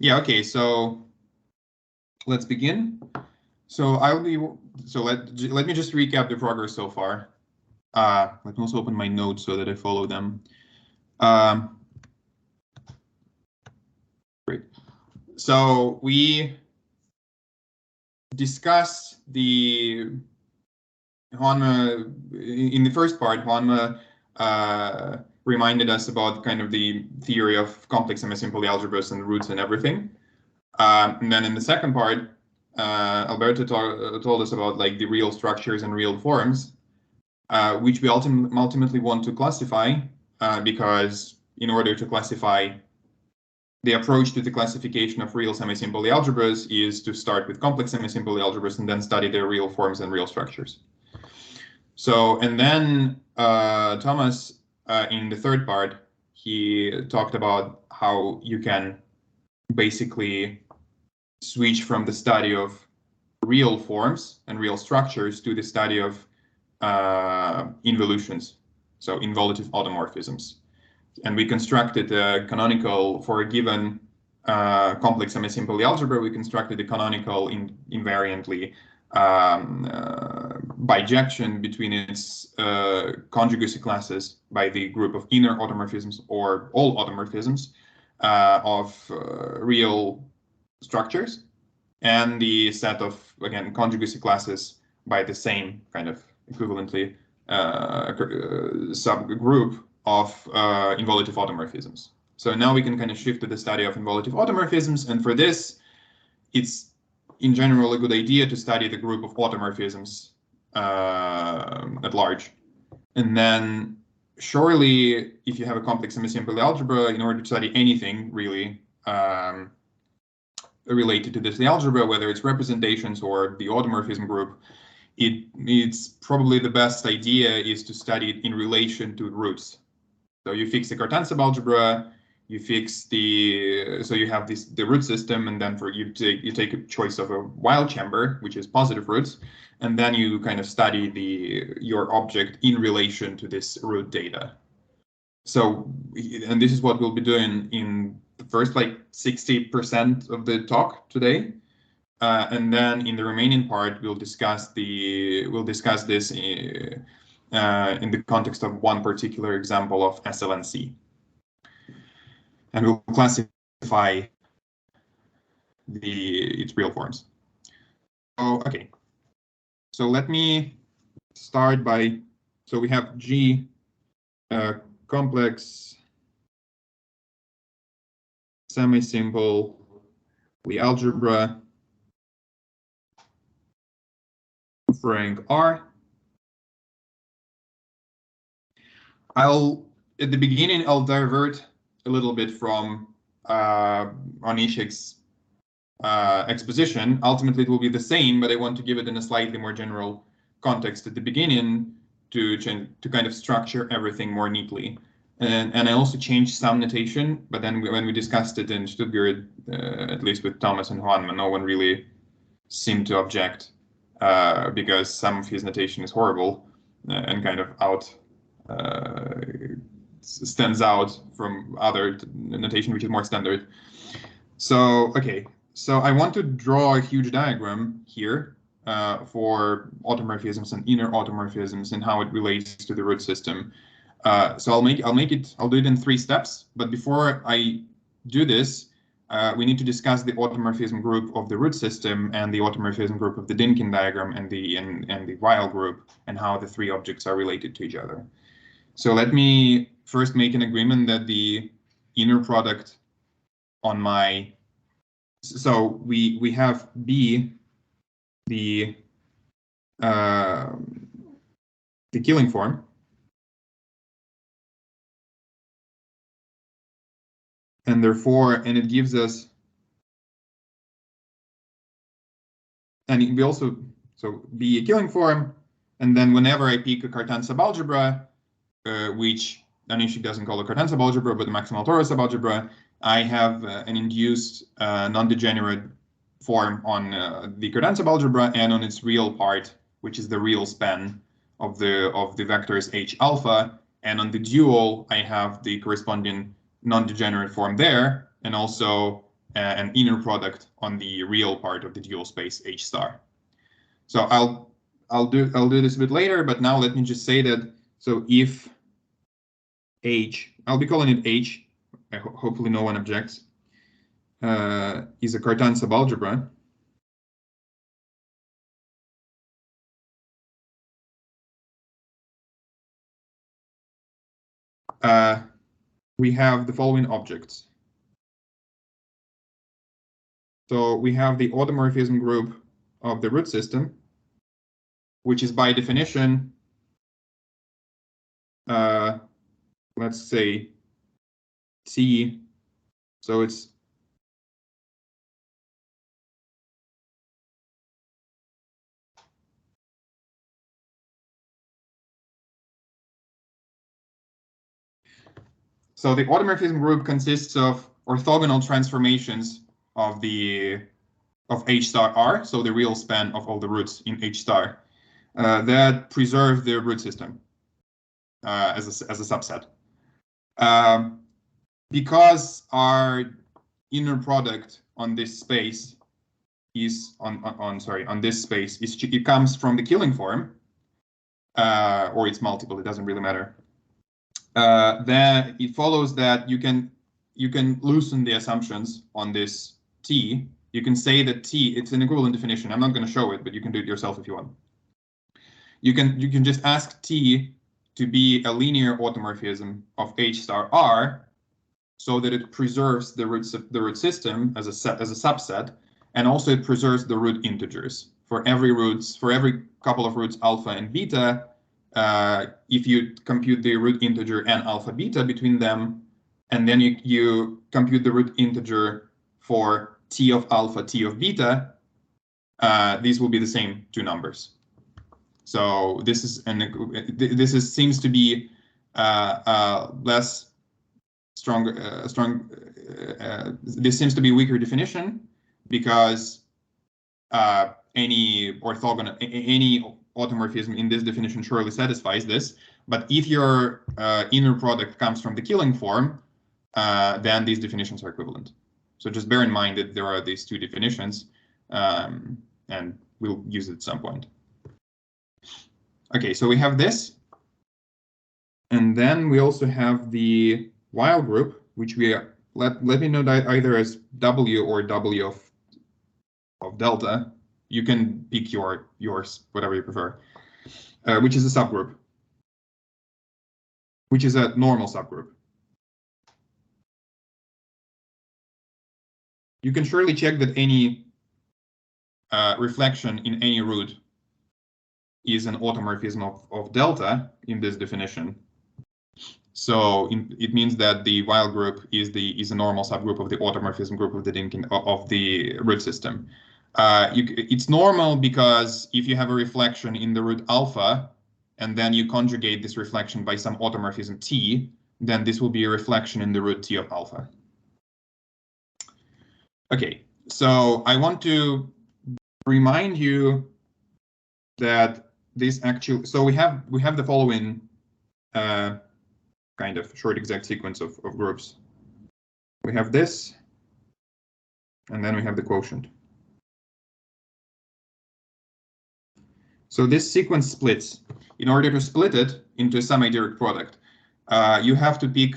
Yeah, okay, so let's begin. So let me just recap the progress so far. Let me also open my notes so that I follow them. Great. So we discussed Juanma in the first part. Juanma reminded us about kind of the theory of complex semisimple algebras and roots and everything. And then in the second part, Alberto told us about like the real structures and real forms, which we ultimately want to classify, because in order to classify, the approach to the classification of real semisimple algebras is to start with complex semisimple algebras and then study their real forms and real structures. So, and then Thomas, in the third part, he talked about how you can basically switch from the study of real forms and real structures to the study of involutions, so involutive automorphisms. And we constructed a canonical for a given complex semisimple algebra. We constructed a canonical invariantly bijection between its conjugacy classes by the group of inner automorphisms or all automorphisms of real structures, and the set of, again, conjugacy classes by the same kind of equivalently subgroup of involutive automorphisms. So now we can kind of shift to the study of involutive automorphisms, and for this, it's in general a good idea to study the group of automorphisms at large. And then surely, if you have a complex semisimple algebra, in order to study anything really related to this algebra, whether it's representations or the automorphism group, it's probably the best idea is to study it in relation to roots. So you fix the Cartan algebra, you fix so you have the root system, and then you take a choice of a wild chamber, which is positive roots, and then you kind of study your object in relation to this root data. So, and this is what we'll be doing in the first like 60% of the talk today. And then in the remaining part, we'll discuss this in the context of one particular example of SLNC. And we'll classify its real forms. So, okay. So let me start by, so we have G complex semisimple algebra of rank R. At the beginning, I'll divert a little bit from Onishchik's exposition. Ultimately, it will be the same, but I want to give it in a slightly more general context at the beginning to kind of structure everything more neatly. And I also changed some notation, but then when we discussed it in Stuttgart, at least with Thomas and Juanma, no one really seemed to object, because some of his notation is horrible and kind of stands out from other notation, which is more standard. So, okay, so I want to draw a huge diagram here for automorphisms and inner automorphisms and how it relates to the root system. So I'll do it in 3 steps. But before I do this, we need to discuss the automorphism group of the root system and the automorphism group of the Dynkin diagram and the Weil group, and how the 3 objects are related to each other. So let me first make an agreement that the inner product on my, so we have B, the killing form, and therefore, and it gives us, and we also, so B a killing form, and then whenever I pick a Cartan subalgebra, which Onishchik doesn't call a Cartan subalgebra, but the maximal torus subalgebra, I have an induced non-degenerate form on the Cartan subalgebra and on its real part, which is the real span of the vectors H alpha, and on the dual I have the corresponding non-degenerate form there, and also an inner product on the real part of the dual space H star. So I'll do this a bit later, but now let me just say that, so if H, I'll be calling it H, hopefully no one objects, is a Cartan subalgebra, we have the following objects. So we have the automorphism group of the root system, which is by definition, let's say T, so it's so the automorphism group consists of orthogonal transformations of H star R, so the real span of all the roots in H star, that preserve the root system as a subset. Because our inner product on this space is on this space it comes from the Killing form, or it's multiple, it doesn't really matter. Then it follows that you can loosen the assumptions on this T. You can say that T, it's an equivalent definition. I'm not going to show it, but you can do it yourself if you want. You can just ask T to be a linear automorphism of H star R, so that it preserves the root system as a subset, and also it preserves the root integers for every couple of roots alpha and beta. If you compute the root integer and alpha beta between them, and then you compute the root integer for T of alpha, T of beta, these will be the same two numbers. So this seems to be less strong. This seems to be a weaker definition, because any automorphism in this definition surely satisfies this. But if your inner product comes from the Killing form, then these definitions are equivalent. So just bear in mind that there are these two definitions, and we'll use it at some point. Okay, so we have this. And then we also have the while group, which we let me know that either as W or W of delta. You can pick yours, whatever you prefer, which is a subgroup, which is a normal subgroup. You can surely check that any reflection in any root is an automorphism of delta in this definition. So it means that the while group is a normal subgroup of the automorphism group of the root system. It's normal because if you have a reflection in the root alpha, and then you conjugate this reflection by some automorphism T, then this will be a reflection in the root T of alpha. Okay, so I want to remind you that this actually, so we have the following kind of short exact sequence of groups. We have this, and then we have the quotient. So this sequence splits. In order to split it into a semi-direct product, you have to pick,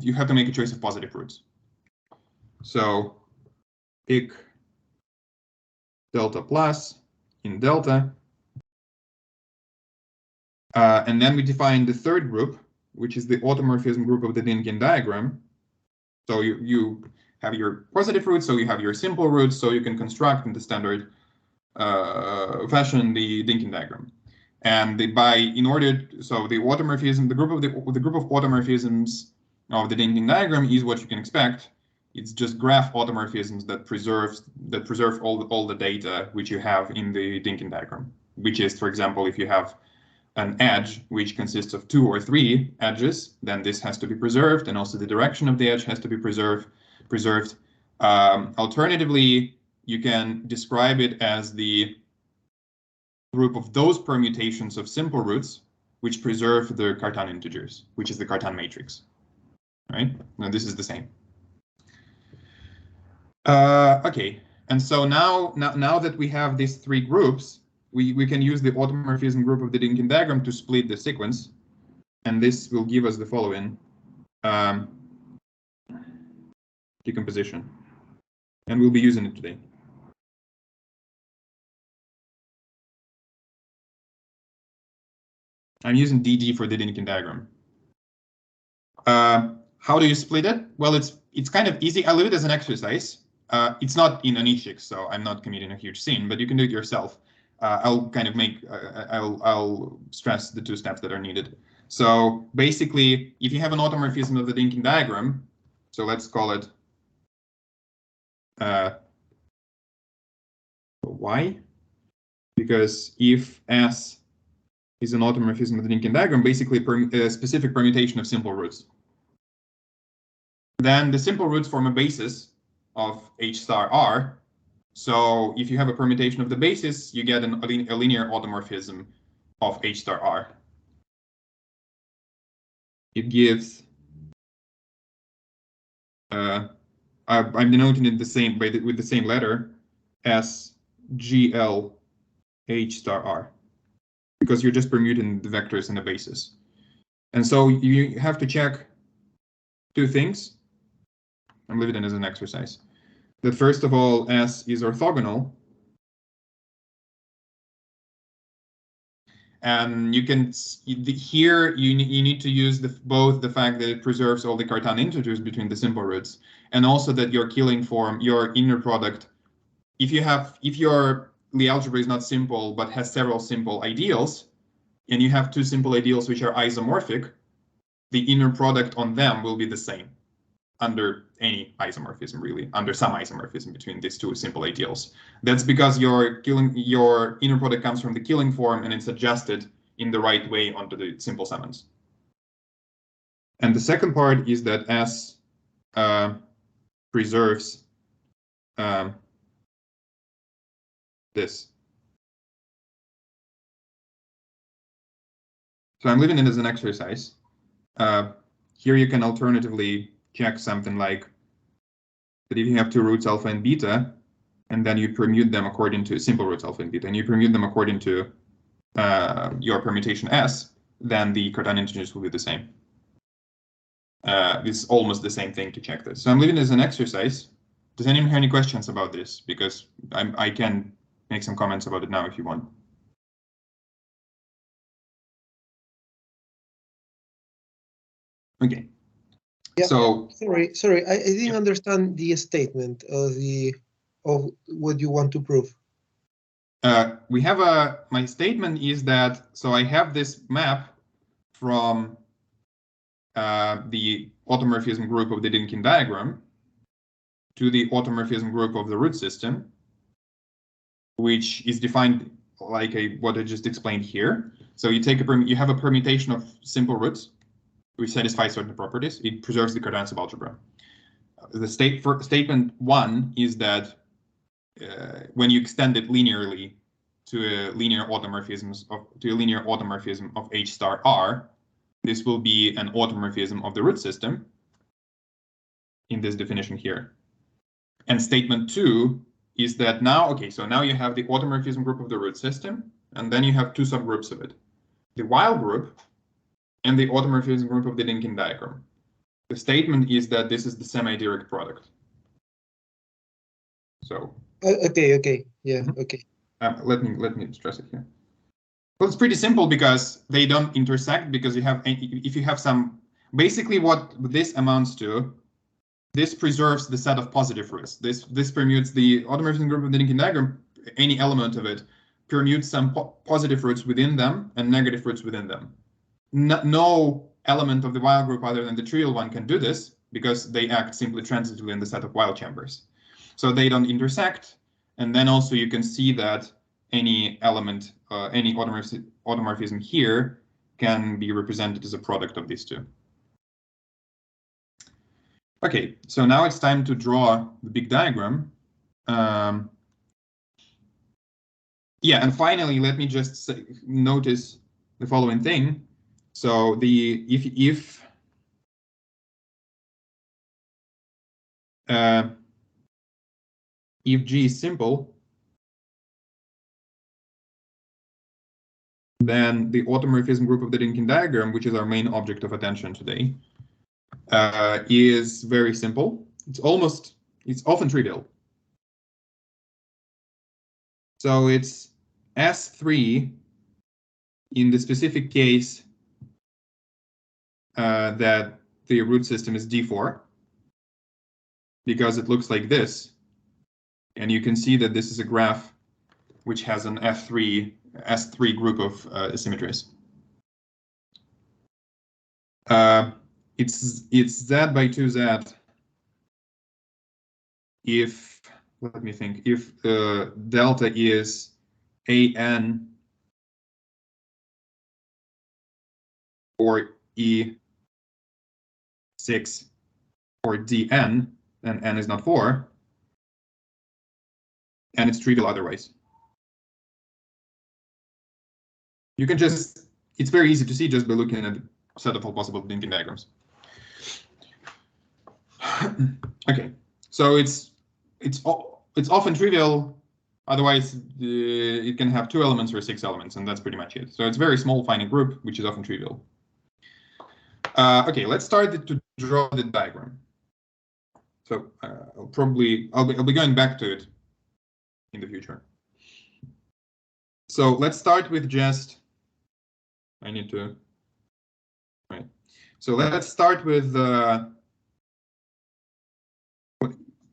you have to make a choice of positive roots. So pick delta plus in delta. And then we define the third group, which is the automorphism group of the Dynkin diagram. So you have your positive roots, so you have your simple roots, so you can construct in the standard fashion the Dynkin diagram. And so the automorphism, the group of automorphisms of the Dynkin diagram is what you can expect. It's just graph automorphisms that preserve all the data which you have in the Dynkin diagram, which is, for example, if you have an edge which consists of 2 or 3 edges, then this has to be preserved, and also the direction of the edge has to be preserved. Alternatively, you can describe it as the group of those permutations of simple roots which preserve the Cartan integers, which is the Cartan matrix, right? Now this is the same. Okay, and so now that we have these three groups, we can use the automorphism group of the Dynkin diagram to split the sequence, and this will give us the following decomposition, and we'll be using it today. I'm using DD for the Dynkin diagram. How do you split it? Well, it's kind of easy. I'll leave it as an exercise. It's not in Onishchik, so I'm not committing a huge sin, but you can do it yourself. I'll kind of make, I'll stress the two steps that are needed. So basically, if you have an automorphism of the Dynkin diagram, so let's call it Y, because if S is an automorphism of the Dynkin diagram, basically a specific permutation of simple roots. Then the simple roots form a basis of H star R. So if you have a permutation of the basis, you get a linear automorphism of H star R. It gives, I'm denoting it the same with the same letter as GL H star R, because you're just permuting the vectors in the basis. And so you have to check two things. I'm leaving it as an exercise. That first of all, S is orthogonal. And you can here you need to use both the fact that it preserves all the Cartan integers between the simple roots, and also that your killing form, your inner product, if your Lie algebra is not simple but has several simple ideals, and you have two simple ideals which are isomorphic, the inner product on them will be the same under any isomorphism, really, under some isomorphism between these two simple ideals. That's because your inner product comes from the killing form and it's adjusted in the right way onto the simple summons. And the second part is that S preserves this. So I'm leaving it as an exercise. Here you can alternatively check something like that if you have two roots alpha and beta, and then you permute them according to simple roots alpha and beta, and you permute them according to your permutation S, then the Cartan integers will be the same. It's almost the same thing to check this. So I'm leaving it as an exercise. Does anyone have any questions about this? Because I can make some comments about it now if you want. Okay. Yeah. So sorry, I didn't understand the statement of what you want to prove. We have my statement is that, so I have this map from the automorphism group of the Dynkin diagram to the automorphism group of the root system, which is defined like what I just explained here. So you take you have a permutation of simple roots, which satisfies certain properties. It preserves the Cartan subalgebra. The statement one is that when you extend it linearly to a linear automorphism of H star R, this will be an automorphism of the root system in this definition here. And statement two is that now, okay, so now you have the automorphism group of the root system, and then you have two subgroups of it, the while group and the automorphism group of the Dynkin diagram. The statement is that this is the semi-direct product. So. Okay, yeah, okay. Let me stress it here. Well, it's pretty simple because they don't intersect, because you have, if you have some, basically what this amounts to, this preserves the set of positive roots. This permutes the automorphism group of the Dynkin diagram, any element of it, permutes some positive roots within them and negative roots within them. No element of the while group other than the trivial one can do this, because they act simply transitively in the set of while chambers. So they don't intersect. And then also you can see that any element, any automorphism here can be represented as a product of these two. Okay, so now it's time to draw the big diagram. Yeah, and finally, let me just notice the following thing. So if if G is simple, then the automorphism group of the linking diagram, which is our main object of attention today, is very simple. It's often trivial. So it's S3 in the specific case that the root system is D4, because it looks like this. And you can see that this is a graph which has an S3 group of symmetries. It's Z by 2Z if, let me think, if delta is AN or E6 or Dn, then n is not 4, and it's trivial otherwise. You can just, it's very easy to see just by looking at a set of all possible linking diagrams. Okay, so it's often trivial. Otherwise, it can have 2 elements or 6 elements, and that's pretty much it. So it's a very small finite group, which is often trivial. Okay, let's start to draw the diagram. So I'll be going back to it in the future. So let's start with just, I need to, right. So let's start with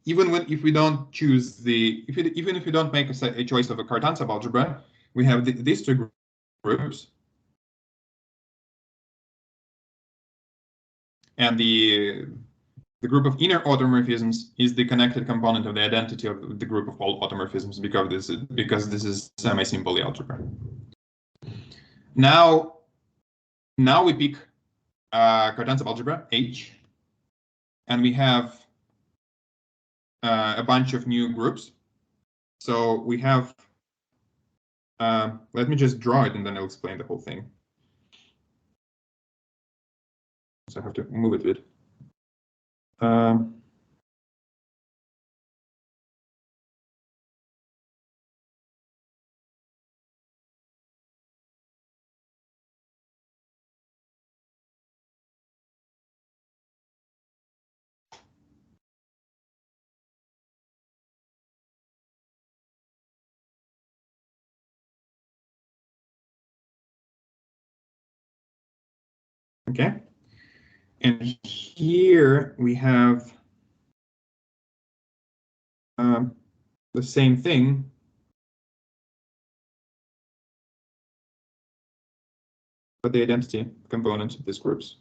if we don't choose even if we don't make a choice of a Cartan subalgebra, we have these 2 groups, and the group of inner automorphisms is the connected component of the identity of the group of all automorphisms, because this is semi-simple algebra. Now we pick Cartan subalgebra H, and we have a bunch of new groups. So we have, let me just draw it and then I'll explain the whole thing. So I have to move it a bit. Okay, and here we have the same thing, but the identity components of these groups.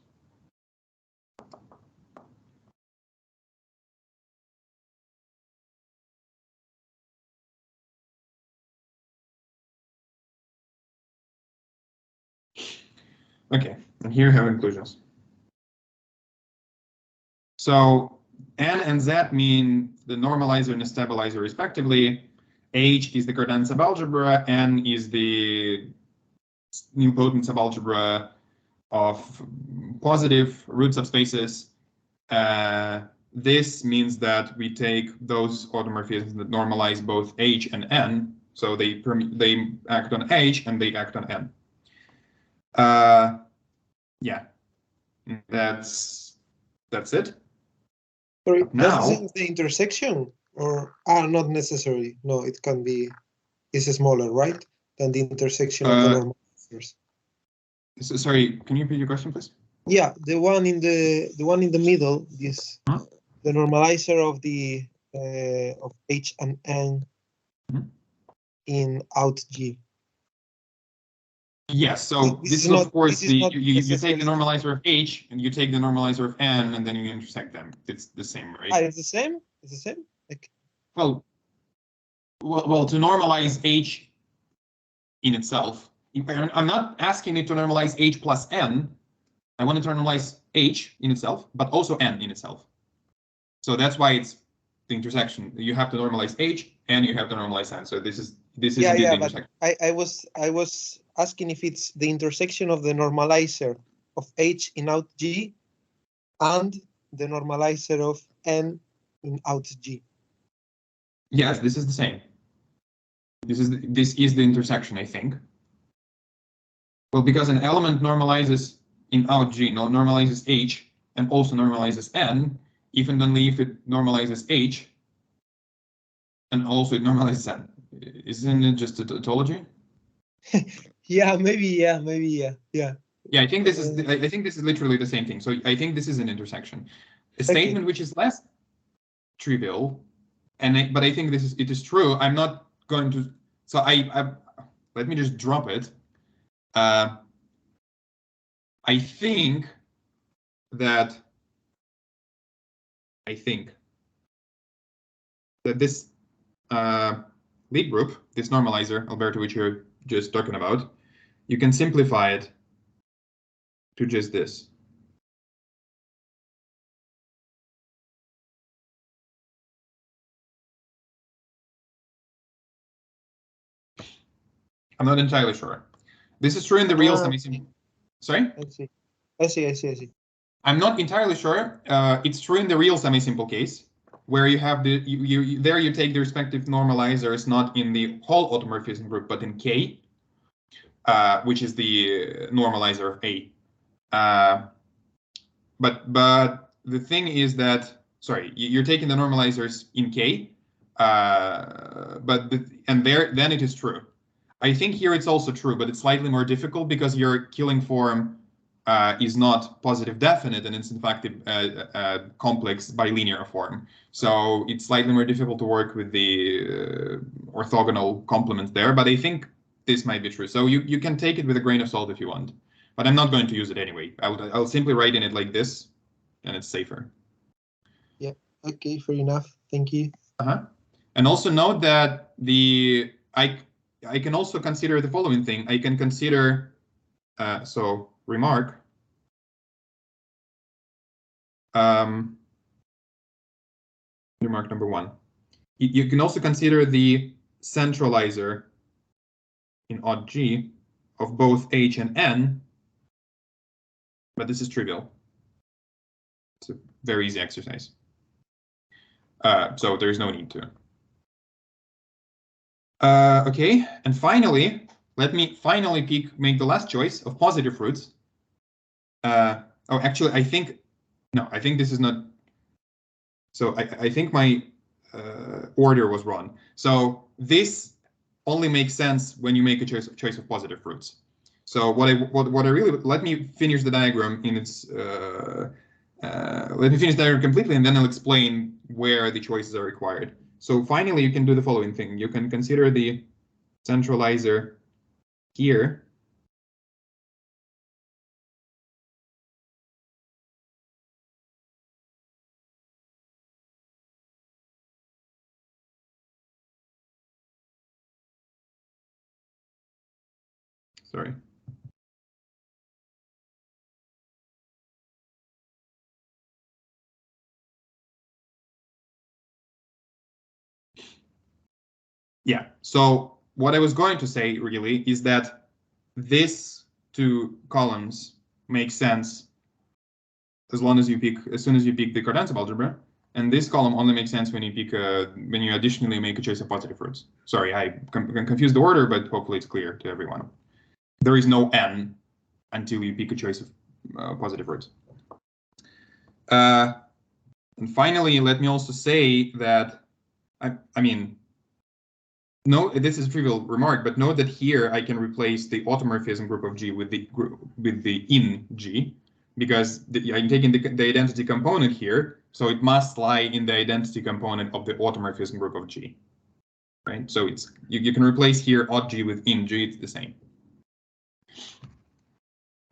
Okay, and here we have inclusions. So N and Z mean the normalizer and the stabilizer respectively. H is the Cartan subalgebra, N is the nilpotent subalgebra of positive root subspaces. This means that we take those automorphisms that normalize both H and N, so they act on H and they act on N. Yeah, that's it. Sorry, now, does this is the intersection, or not necessarily? No, it can be. It's smaller, right, than the intersection of the normalizers. So, sorry, can you repeat your question, please? Yeah, the one in the middle, this the normalizer of the of H and N in out G. Yes, so this is of course you take the normalizer of H and you take the normalizer of N and then you intersect them. It's the same, right? It's the same. It's the same. Like, well, to normalize H in itself, I'm not asking it to normalize H plus N. I want to normalize H in itself, but also N in itself. So that's why it's the intersection. You have to normalize H and you have to normalize N. So this is the intersection. But I was asking if it's the intersection of the normalizer of H in out G and the normalizer of N in out G. Yes, this is the same. This is the intersection, I think. Well, because an element normalizes in out G, normalizes H, and also normalizes N, if and only if it normalizes H, and also it normalizes N. Isn't it just a tautology? Yeah, maybe. Yeah. Yeah, I think this is I think this is literally the same thing. So I think this is an intersection. A statement which is less trivial, but I think it is true. I'm not going to. So I let me just drop it. I think that this Lie group, this normalizer, Alberto, which you're just talking about, you can simplify it to just this. I'm not entirely sure. This is true in the real semisimple. Sorry? I see. I'm not entirely sure. It's true in the real semisimple case, where you have there you take the respective normalizers not in the whole automorphism group, but in K, which is the normalizer of A. But the thing is that, sorry, you're taking the normalizers in K, then it is true. I think here it's also true, but it's slightly more difficult because your killing form is not positive definite, and it's in fact a complex bilinear form. So it's slightly more difficult to work with the orthogonal complements there, but I think this might be true. So you can take it with a grain of salt if you want, but I'm not going to use it anyway. I'll simply write in it like this, and it's safer. Yeah, okay, fair enough. Thank you. And also note that I can also consider the following thing. I can consider, so remark, remark number 1. You can also consider the centralizer in odd G of both H and N, but this is trivial. It's a very easy exercise. So there's no need to. Okay, and finally, let me make the last choice of positive roots. Oh, actually, I think this is not. So I think my order was wrong. So this only makes sense when you make a choice of positive roots. So what I really, let me finish the diagram in its. Let me finish the diagram completely, and then I'll explain where the choices are required. So finally, you can do the following thing. You can consider the centralizer here. Sorry. Yeah, so what I was going to say really is that this 2 columns make sense as soon as you pick the Cardan algebra, and this column only makes sense when you additionally make a choice of positive roots. Sorry, I confused the order, but hopefully it's clear to everyone. There is no n until you pick a choice of positive roots. And finally, let me also say that I mean. No, this is a trivial remark, but note that here I can replace the automorphism group of G with the in G, because I'm taking the identity component here, so it must lie in the identity component of the automorphism group of G, right? So it's you can replace here odd G with in G. It's the same.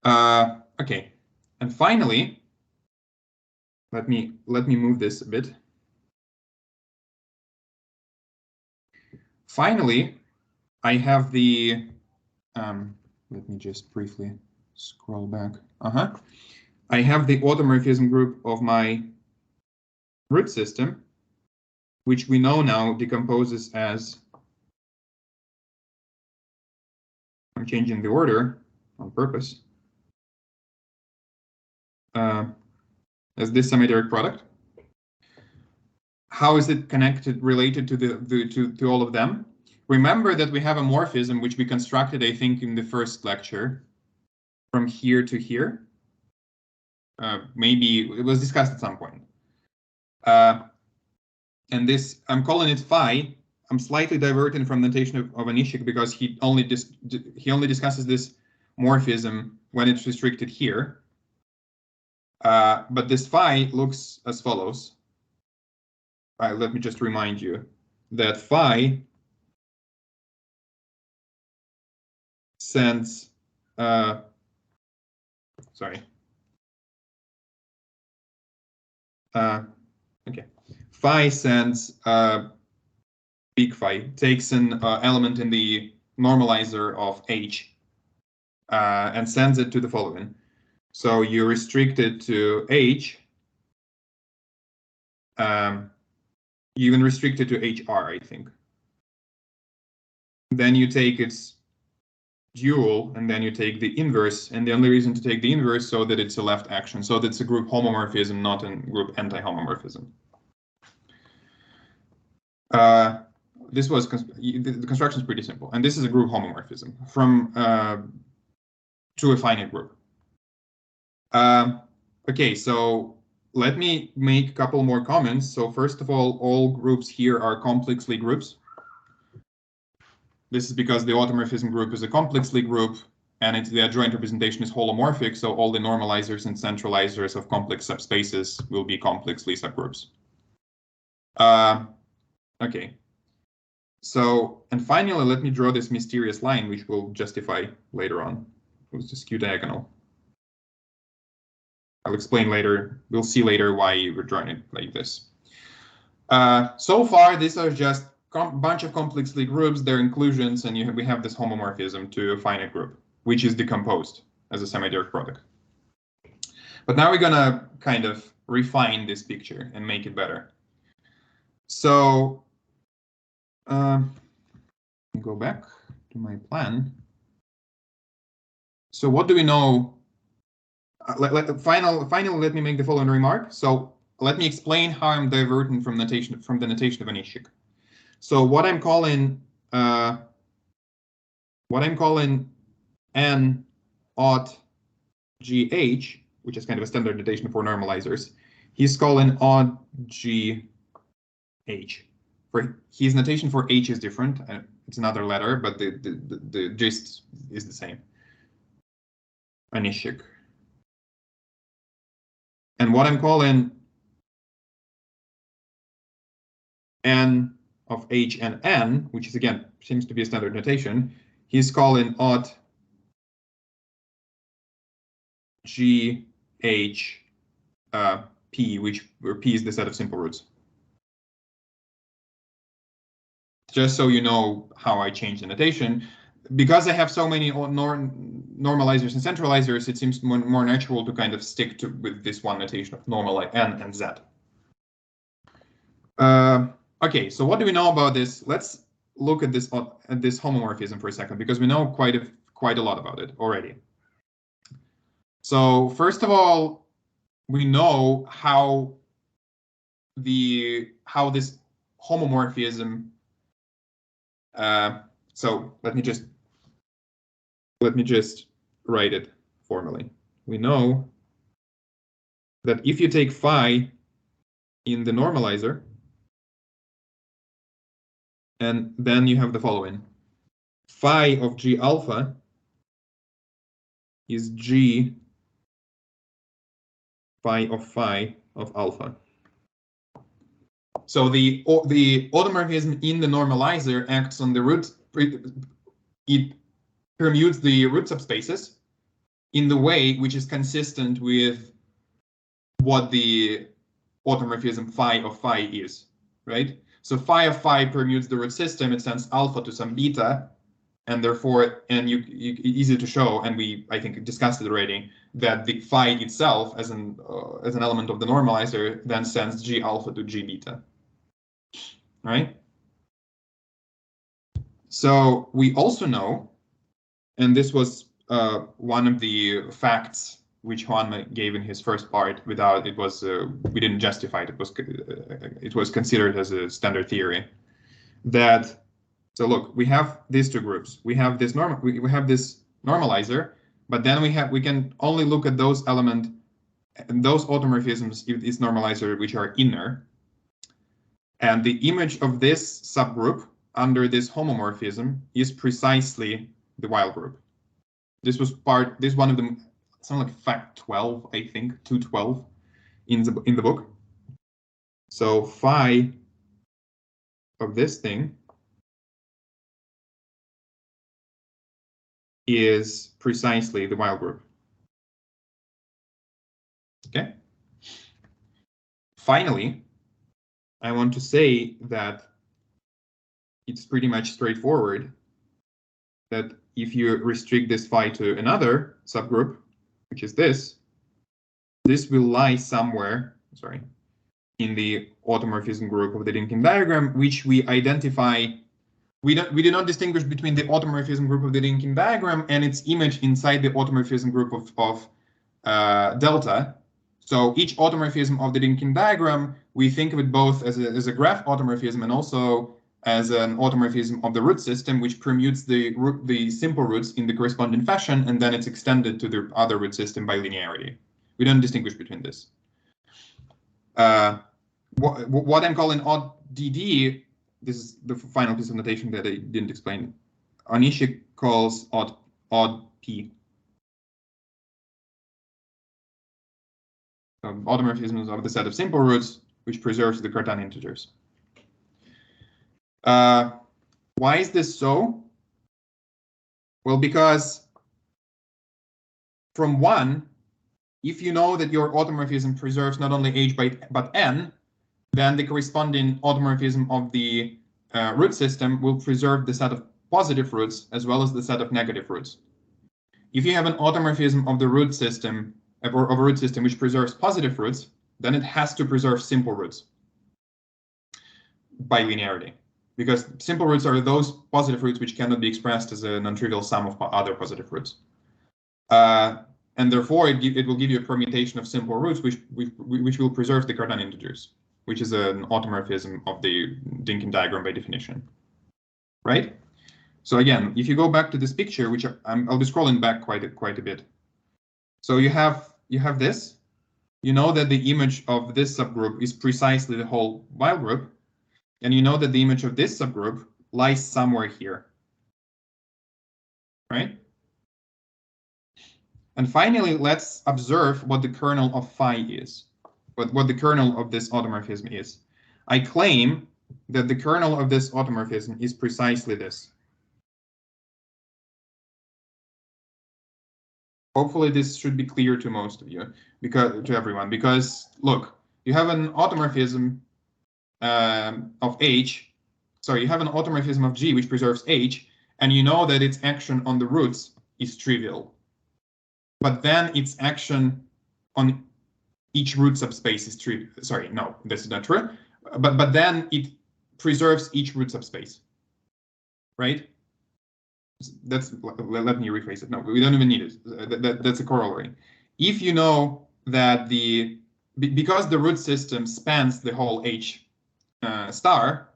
Okay, and finally, let me move this a bit. Finally, I have the, let me just briefly scroll back. I have the automorphism group of my root system, which we know now decomposes as, I'm changing the order on purpose, as this symmetric product. how is it connected, related to to all of them? Remember that we have a morphism which we constructed, I think, in the first lecture, from here to here. Maybe it was discussed at some point. And this, I'm calling it phi. I'm slightly diverting from the notation of Onishchik because he only discusses this morphism when it's restricted here. But this phi looks as follows. Let me just remind you that phi sends, sorry. Okay, phi sends big phi, takes an element in the normalizer of H and sends it to the following. So you restrict it to H. You even restrict it to HR, I think. Then you take its dual, and then you take the inverse. And the only reason to take the inverse so that it's a left action, so that's a group homomorphism, not a group anti-homomorphism. This was the construction is pretty simple, and this is a group homomorphism from to a finite group. Okay, so let me make a couple more comments. So first of all groups here are complex Lie groups. This is because the automorphism group is a complex Lie group, and the adjoint representation is holomorphic. So all the normalizers and centralizers of complex subspaces will be complex Lie subgroups. Okay. So, and finally, let me draw this mysterious line, which we'll justify later on. It was just skew diagonal. I'll explain later. We'll see later why we're drawing it like this. So far, these are just a bunch of complex Lie groups, their inclusions, and we have this homomorphism to a finite group, which is decomposed as a semi-direct product. But now we're gonna kind of refine this picture and make it better. So, go back to my plan. So what do we know? Finally, let me make the following remark. So let me explain how I'm diverting from the notation of Onishchik. So what I'm calling N aught GH, which is kind of a standard notation for normalizers, he's calling aught GH. For his notation for H is different. It's another letter, but the gist is the same. Onishchik. And what I'm calling N of H and N, which is again seems to be a standard notation, he's calling aught GH P, where P is the set of simple roots. Just so you know how I change the notation. Because I have so many normalizers and centralizers, it seems more natural to kind of stick with this one notation of normalize N and Z. Okay, so what do we know about this? Let's look at this homomorphism for a second, because we know quite a lot about it already. So first of all, we know how this homomorphism. So let me just write it formally. We know that if you take phi in the normalizer, and then you have the following: phi of G alpha is G phi of alpha. So the automorphism in the normalizer acts on the root. It permutes the root subspaces in the way which is consistent with what the automorphism phi of phi is, right? So phi of phi permutes the root system. It sends alpha to some beta, and therefore, easy to show, and I think discussed it already, that the phi itself as an element of the normalizer then sends G alpha to G beta, right? So we also know, and this was one of the facts which Juan gave in his first part without it was we didn't justify it. It was considered as a standard theory. That so look, we have these two groups. We have this we have this normalizer, but then we can only look at those elements and those automorphisms if this normalizer which are inner. And the image of this subgroup under this homomorphism is precisely the Weil group. This one of them, something like fact 12, I think, 212 in the book. So phi of this thing is precisely the Weil group. Okay. Finally, I want to say that it's pretty much straightforward that if you restrict this phi to another subgroup, which is this will lie somewhere, in the automorphism group of the Dynkin diagram, which we identify. We do not distinguish between the automorphism group of the Dynkin diagram and its image inside the automorphism group of delta. So each automorphism of the Dynkin diagram, we think of it both as a graph automorphism and also as an automorphism of the root system, which permutes the simple roots in the corresponding fashion, and then it's extended to the other root system by linearity. We don't distinguish between this. What I'm calling odd DD, this is the final piece of notation that I didn't explain. Onishchik calls odd P. Automorphisms of the set of simple roots, which preserves the Cartan integers. Why is this so? Well, because from 1, if you know that your automorphism preserves not only h but n, then the corresponding automorphism of the root system will preserve the set of positive roots as well as the set of negative roots. If you have an automorphism of the root system, or of a root system which preserves positive roots, then it has to preserve simple roots by linearity, because simple roots are those positive roots which cannot be expressed as a non-trivial sum of other positive roots. And therefore, it will give you a permutation of simple roots which will preserve the Cartan integers, which is an automorphism of the Dynkin diagram by definition, right? So again, if you go back to this picture, which I'll be scrolling back quite a bit. So you have this. You know that the image of this subgroup is precisely the whole Weil group, and you know that the image of this subgroup lies somewhere here, right? And finally, let's observe what the kernel of phi is, what the kernel of this automorphism is. I claim that the kernel of this automorphism is precisely this. Hopefully this should be clear to most of you, to everyone, because look, you have an automorphism of H, sorry, you have an automorphism of G which preserves H, and you know that its action on the roots is trivial. But then its action on each root subspace is trivial. Sorry, no, this is not true. But then it preserves each root subspace, right? Let me rephrase it. No, we don't even need it. That's a corollary. If you know that because the root system spans the whole H star,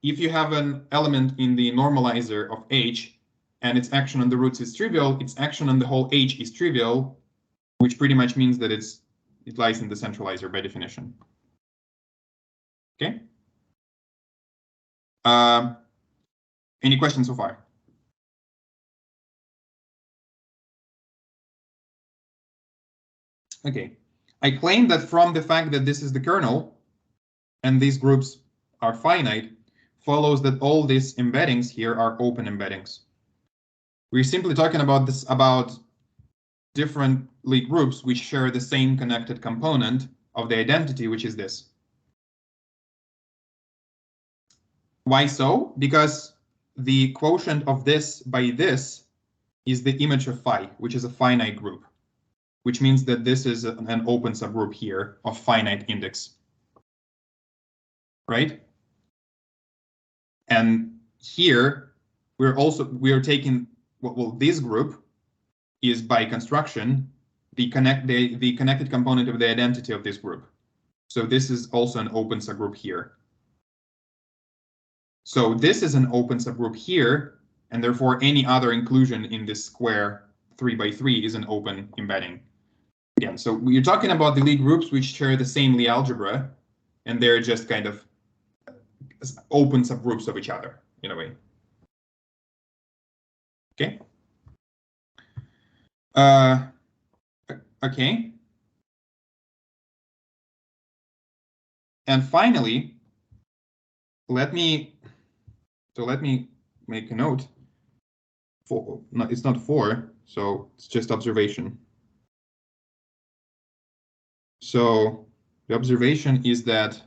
if you have an element in the normalizer of H and its action on the roots is trivial, its action on the whole H is trivial, which pretty much means that it lies in the centralizer by definition. Okay. Any questions so far? Okay. I claim that from the fact that this is the kernel and these groups are finite, follows that all these embeddings here are open embeddings. We're simply talking about different Lie groups which share the same connected component of the identity, which is this. Why so? Because the quotient of this by this is the image of phi, which is a finite group, which means that this is an open subgroup here of finite index, right? And here we are taking, well, this group is by construction the connected component of the identity of this group. So this is also an open subgroup here. So this is an open subgroup here, and therefore any other inclusion in this square 3 by 3 is an open embedding. Again, so we're talking about the Lie groups which share the same Lie algebra, and they're just kind of open subgroups of each other in a way. Okay. Okay. And finally, let me make a note. No, it's not 4, so it's just observation. So the observation is that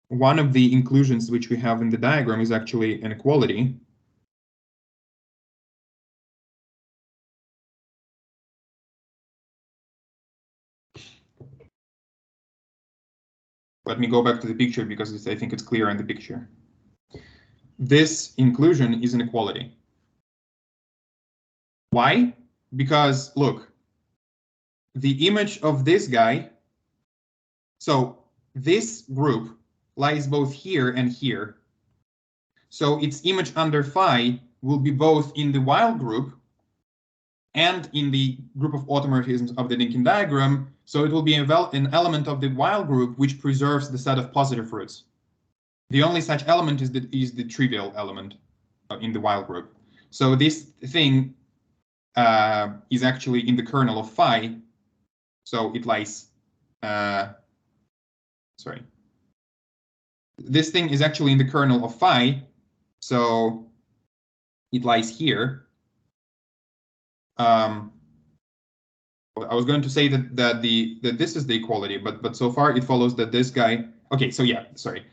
one of the inclusions which we have in the diagram is actually an equality. Let me go back to the picture because I think it's clear in the picture. This inclusion is an equality. Why? Because look, the image of this guy, so this group lies both here and here. So its image under phi will be both in the while group and in the group of automorphisms of the Lincoln diagram. So it will be an element of the while group which preserves the set of positive roots. The only such element is the trivial element in the while group. So this thing is actually in the kernel of phi. So it lies, sorry. This thing is actually in the kernel of phi. So it lies here. I was going to say that this is the equality, but so far it follows that this guy. Okay, so yeah, sorry.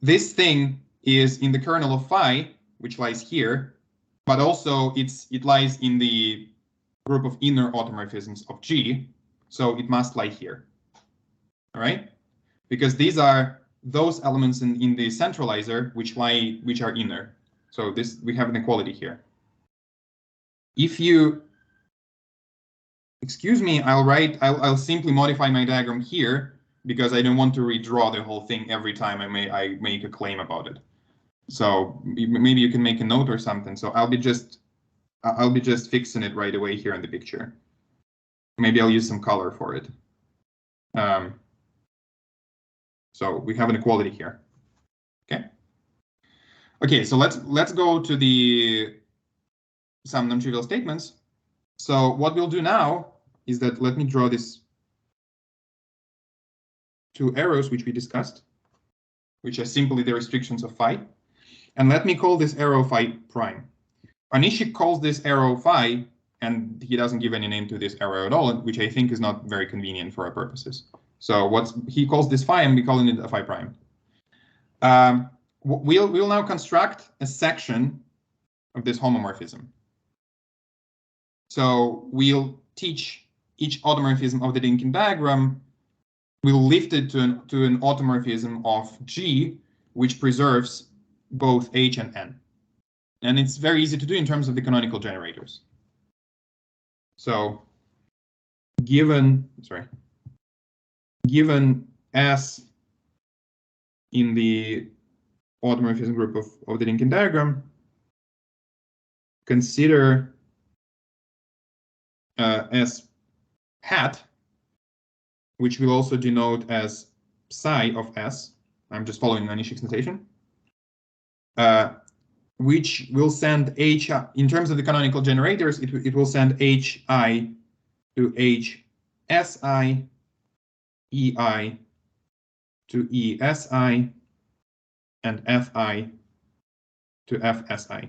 This thing is in the kernel of phi, which lies here, but also it lies in the group of inner automorphisms of G, so it must lie here. All right, because these are those elements in the centralizer which are inner. So we have an equality here. If you excuse me, I'll simply modify my diagram here because I don't want to redraw the whole thing every time I make a claim about it. So maybe you can make a note or something. So I'll be just fixing it right away here in the picture. Maybe I'll use some color for it. So we have an equality here. Okay. Okay, so let's go to some non-trivial statements. So what we'll do now is that let me draw these 2 arrows which we discussed, which are simply the restrictions of phi. And let me call this arrow phi prime. Onishchik calls this arrow phi, and he doesn't give any name to this arrow at all, which I think is not very convenient for our purposes. So he calls this phi, and we're calling it a phi prime. We'll now construct a section of this homomorphism. So we'll teach each automorphism of the Lincoln diagram. We'll lift it to an automorphism of G, which preserves both H and N. And it's very easy to do in terms of the canonical generators. So given S in the automorphism group of the Lincoln diagram, consider S hat, which we'll also denote as psi of S. I'm just following Onishchik's notation. Which will send H, in terms of the canonical generators, it will send HI to HSI, EI to ESI, and FI to FSI.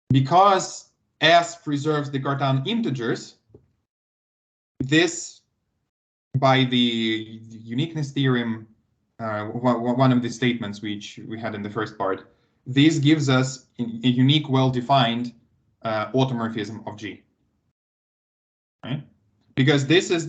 Because S preserves the Cartan integers, this, by the uniqueness theorem, one of the statements which we had in the first part, this gives us a unique, well-defined automorphism of G. Right? Because this is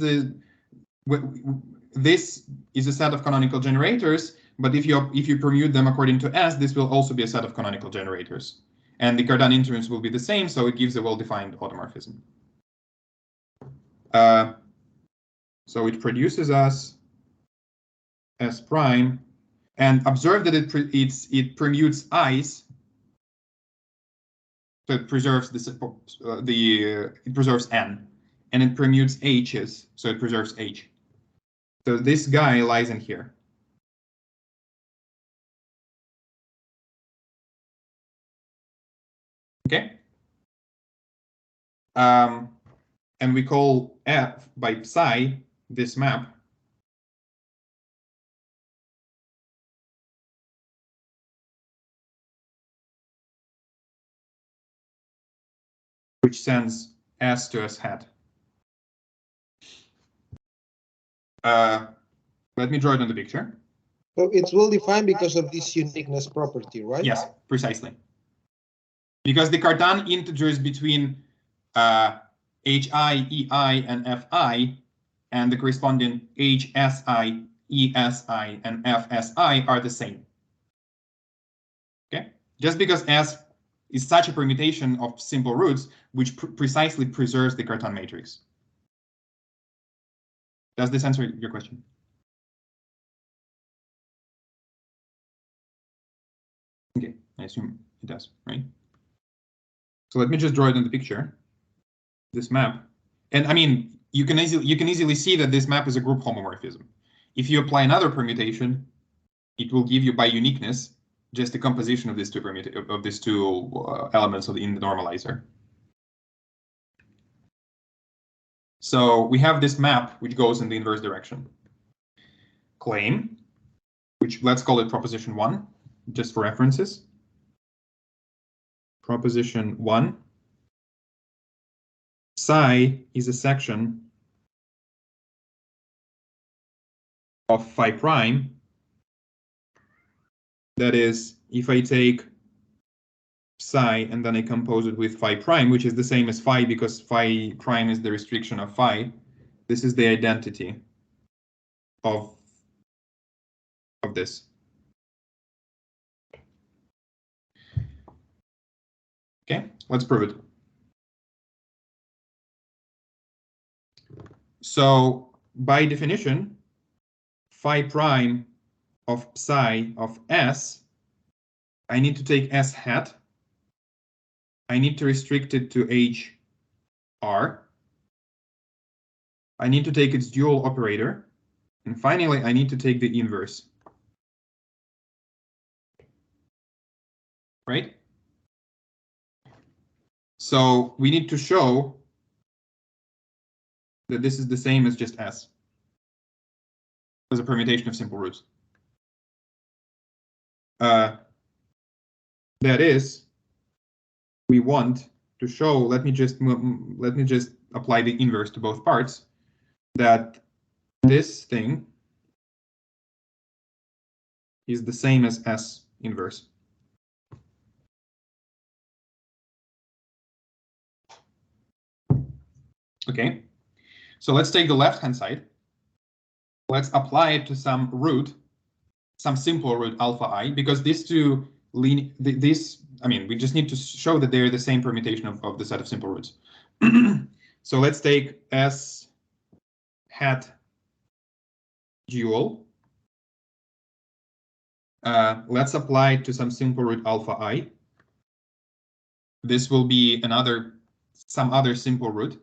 this is a set of canonical generators, but if you permute them according to S, this will also be a set of canonical generators. And the Cartan interims will be the same, so it gives a well-defined automorphism. So it produces us S prime, and observe that it permutes I's, so it preserves it preserves N, and it permutes H's, so it preserves H. So this guy lies in here. Okay. And we call F by psi this map. Which sends S to S hat. Let me draw it on the picture. So it's well defined because of this uniqueness property, right? Yes, precisely. Because the Cartan integers between HI, EI, and FI, and the corresponding HSI, ESI, and FSI are the same. Okay? Just because S is such a permutation of simple roots, which precisely preserves the Cartan matrix. Does this answer your question? Okay, I assume it does, right? So let me just draw it in the picture, this map. And I mean, you can easily see that this map is a group homomorphism. If you apply another permutation, it will give you by uniqueness just the composition of these two elements in the normalizer. So we have this map which goes in the inverse direction. Claim, which let's call it proposition 1, just for references. Proposition 1. Psi is a section of phi prime. That is, if I take psi and then I compose it with phi prime, which is the same as phi because phi prime is the restriction of phi, this is the identity of this. Okay, let's prove it. So by definition, phi prime of psi of S, I need to take S hat. I need to restrict it to HR. I need to take its dual operator. And finally, I need to take the inverse. Right? So we need to show that this is the same as just S as a permutation of simple roots. That is, we want to show, let me just apply the inverse to both parts, that this thing is the same as S inverse. Okay, so let's take the left-hand side. Let's apply it to some root, some simple root alpha I, because these two I mean, we just need to show that they're the same permutation of the set of simple roots. So let's take S hat dual. Let's apply it to some simple root alpha I. This will be some other simple root.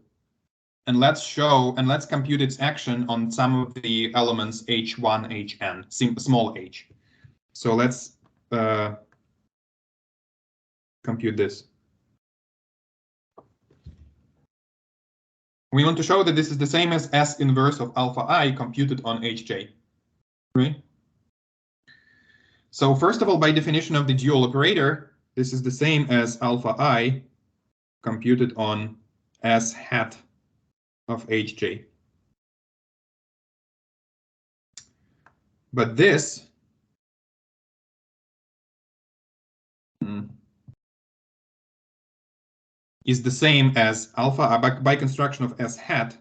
And let's compute its action on some of the elements H1, Hn, small h. So let's compute this. We want to show that this is the same as S inverse of alpha I computed on Hj. Right? So first of all, by definition of the dual operator, this is the same as alpha I computed on S hat of Hj. But this is the same as alpha by construction of S hat.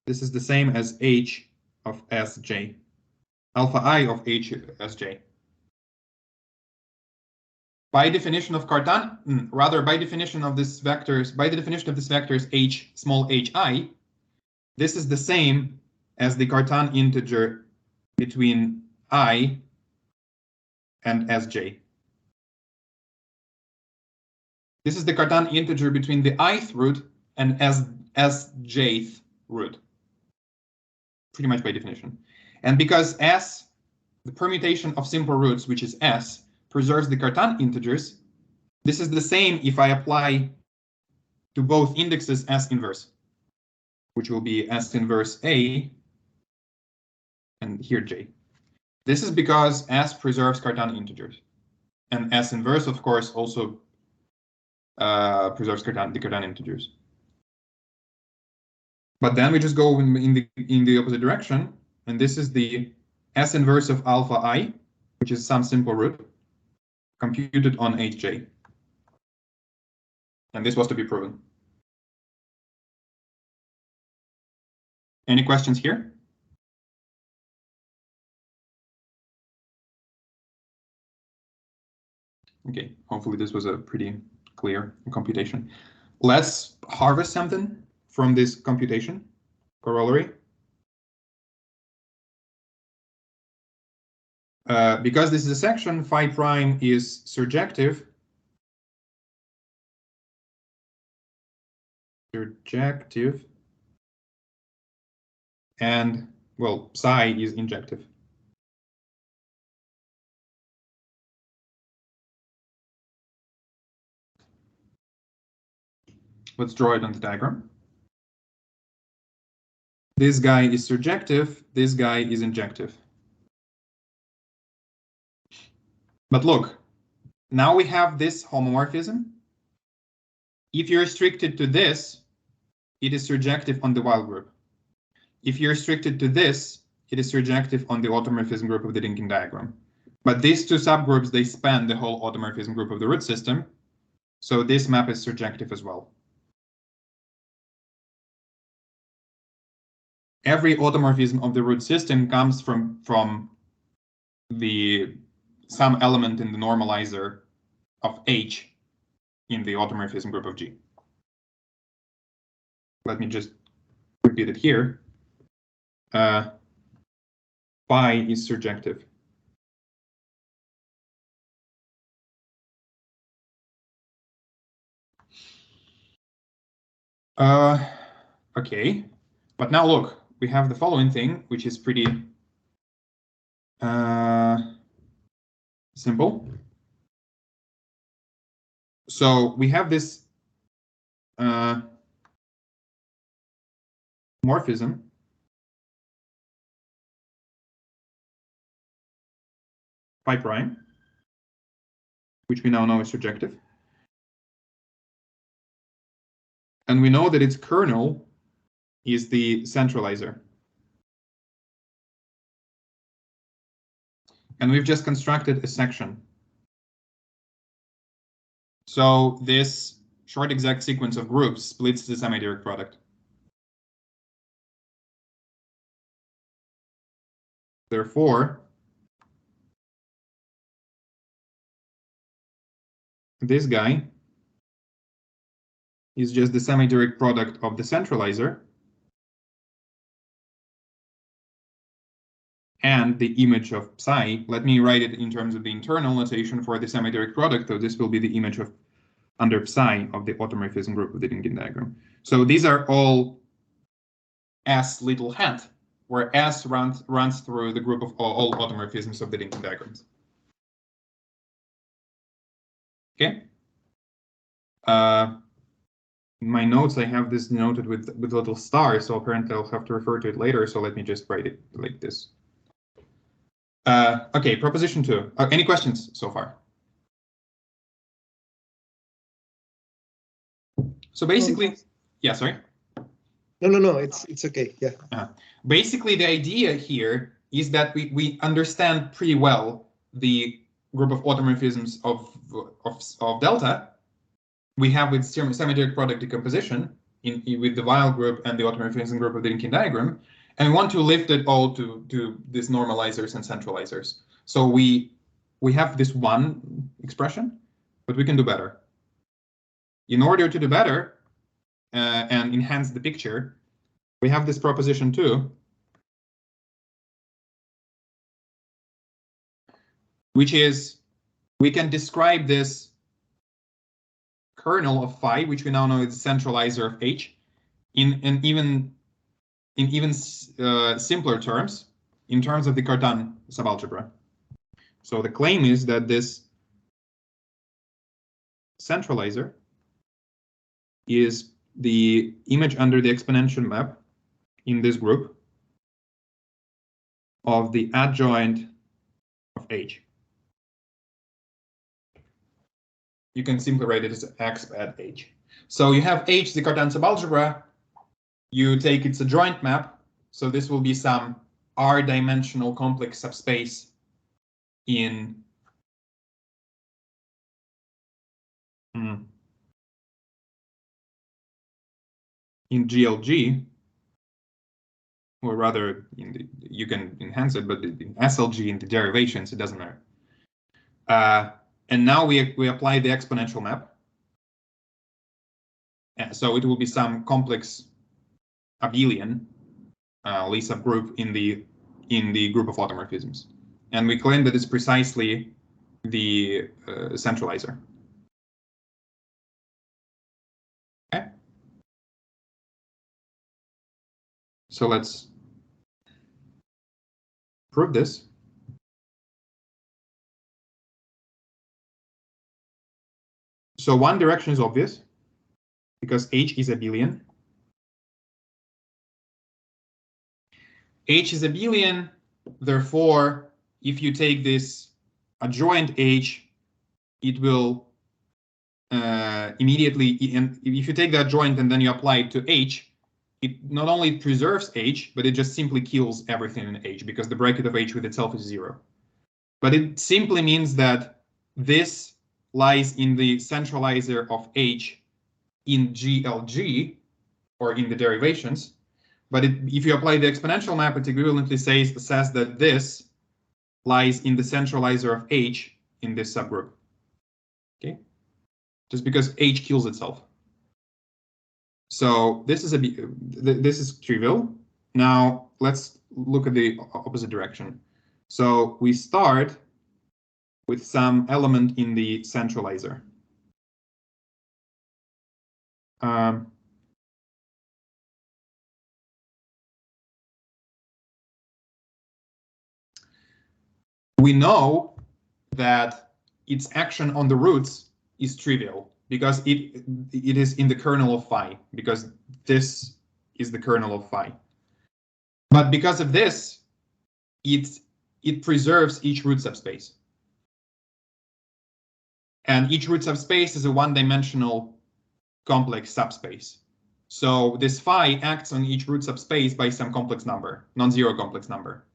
This is the same as H of Sj, alpha I of H Sj. By definition of Cartan, rather by definition of this vectors, by the definition of this vectors H small hi, this is the same as the Cartan integer between I and Sj. This is the Cartan integer between the ith root and sjth root, pretty much by definition. And because S, the permutation of simple roots, which is S, preserves the Cartan integers, this is the same if I apply to both indexes S inverse, which will be S inverse A and here J. This is because S preserves Cartan integers. And S inverse, of course, also preserves the Cartan integers. But then we just go in the opposite direction, and this is the S inverse of alpha I, which is some simple root, computed on Hj. And this was to be proven. Any questions here? Okay, hopefully this was a pretty clear computation. Let's harvest something from this computation corollary. Because this is a section, phi prime is surjective. And, well, psi is injective. Let's draw it on the diagram. This guy is surjective, this guy is injective. But look, now we have this homomorphism. If you're restricted to this, it is surjective on the wild group. If you're restricted to this, it is surjective on the automorphism group of the Dynkin diagram. But these two subgroups, they span the whole automorphism group of the root system. So this map is surjective as well. Every automorphism of the root system comes from some element in the normalizer of H in the automorphism group of G. Let me just repeat it here. Phi is surjective. Okay, but now look, we have the following thing, which is pretty simple. So we have this morphism phi prime, which we now know is surjective. And we know that its kernel is the centralizer. And we've just constructed a section. So this short exact sequence of groups splits the semi-direct product. Therefore, this guy is just the semi-direct product of the centralizer and the image of psi. Let me write it in terms of the internal notation for the semi-direct product, so this will be the image of under psi of the automorphism group of the Dynkin diagram. So these are all S little hat, where S runs through the group of all automorphisms of the Dynkin diagrams. Okay. In my notes, I have this noted with little stars, so apparently I'll have to refer to it later. So let me just write it like this. Okay, proposition 2. Any questions so far? So basically, yeah, sorry. No, it's okay. Yeah. Basically, the idea here is that we understand pretty well the group of automorphisms of delta we have with semi-direct product decomposition with the Weil group and the automorphism group of the Dynkin diagram, And we want to lift it all to these normalizers and centralizers. So we have this one expression, but we can do better. In order to do better and enhance the picture, we have this proposition too, which is we can describe this kernel of phi, which we now know is the centralizer of H, in even simpler terms, in terms of the Cartan subalgebra. So the claim is that this centralizer is the image under the exponential map in this group of the adjoint of H. You can simply write it as X at H. So you have H, the Cartan subalgebra. You take its adjoint map. So this will be some R-dimensional complex subspace in GLG, or rather, you can enhance it, but in SLG, in the derivations, it doesn't matter. And now we apply the exponential map. And so it will be some complex abelian Lie subgroup in the group of automorphisms, and we claim that it's precisely the centralizer. Okay. So let's prove this. So one direction is obvious, because H is abelian. H is abelian, therefore, if you take this adjoint H, it will immediately, and if you take that adjoint and then you apply it to H, it not only preserves H, but it just simply kills everything in H, because the bracket of H with itself is 0. But it simply means that this lies in the centralizer of H in GLG, or in the derivations. But if you apply the exponential map, it equivalently says that this lies in the centralizer of H in this subgroup. Okay, just because H kills itself. So this is trivial. Now let's look at the opposite direction. So we start with some element in the centralizer. We know that its action on the roots is trivial, because it is in the kernel of phi, because this is the kernel of phi. But because of this, it preserves each root subspace. And each root subspace is a one-dimensional complex subspace. So this phi acts on each root subspace by some complex number, non-zero complex number.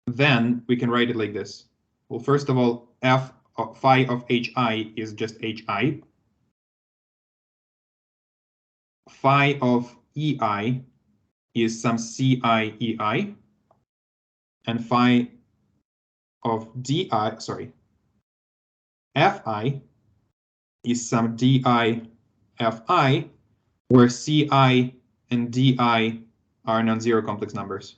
Then we can write it like this. Well, first of all, f of phi of hi is just hi. Phi of ei is some ci ei. And phi of fi is some di fi, where ci and di are non-zero complex numbers.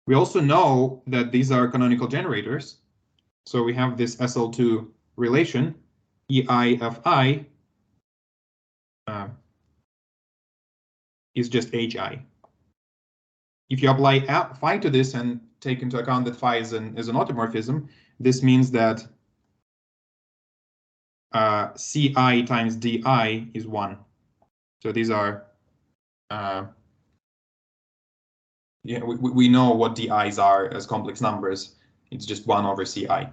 We also know that these are canonical generators. So we have this SL2 relation, EIFI is just HI. If you apply phi to this and take into account that phi is an automorphism, this means that CI times DI is 1. So these are, yeah, we know what DIs are as complex numbers. It's just 1 over CI.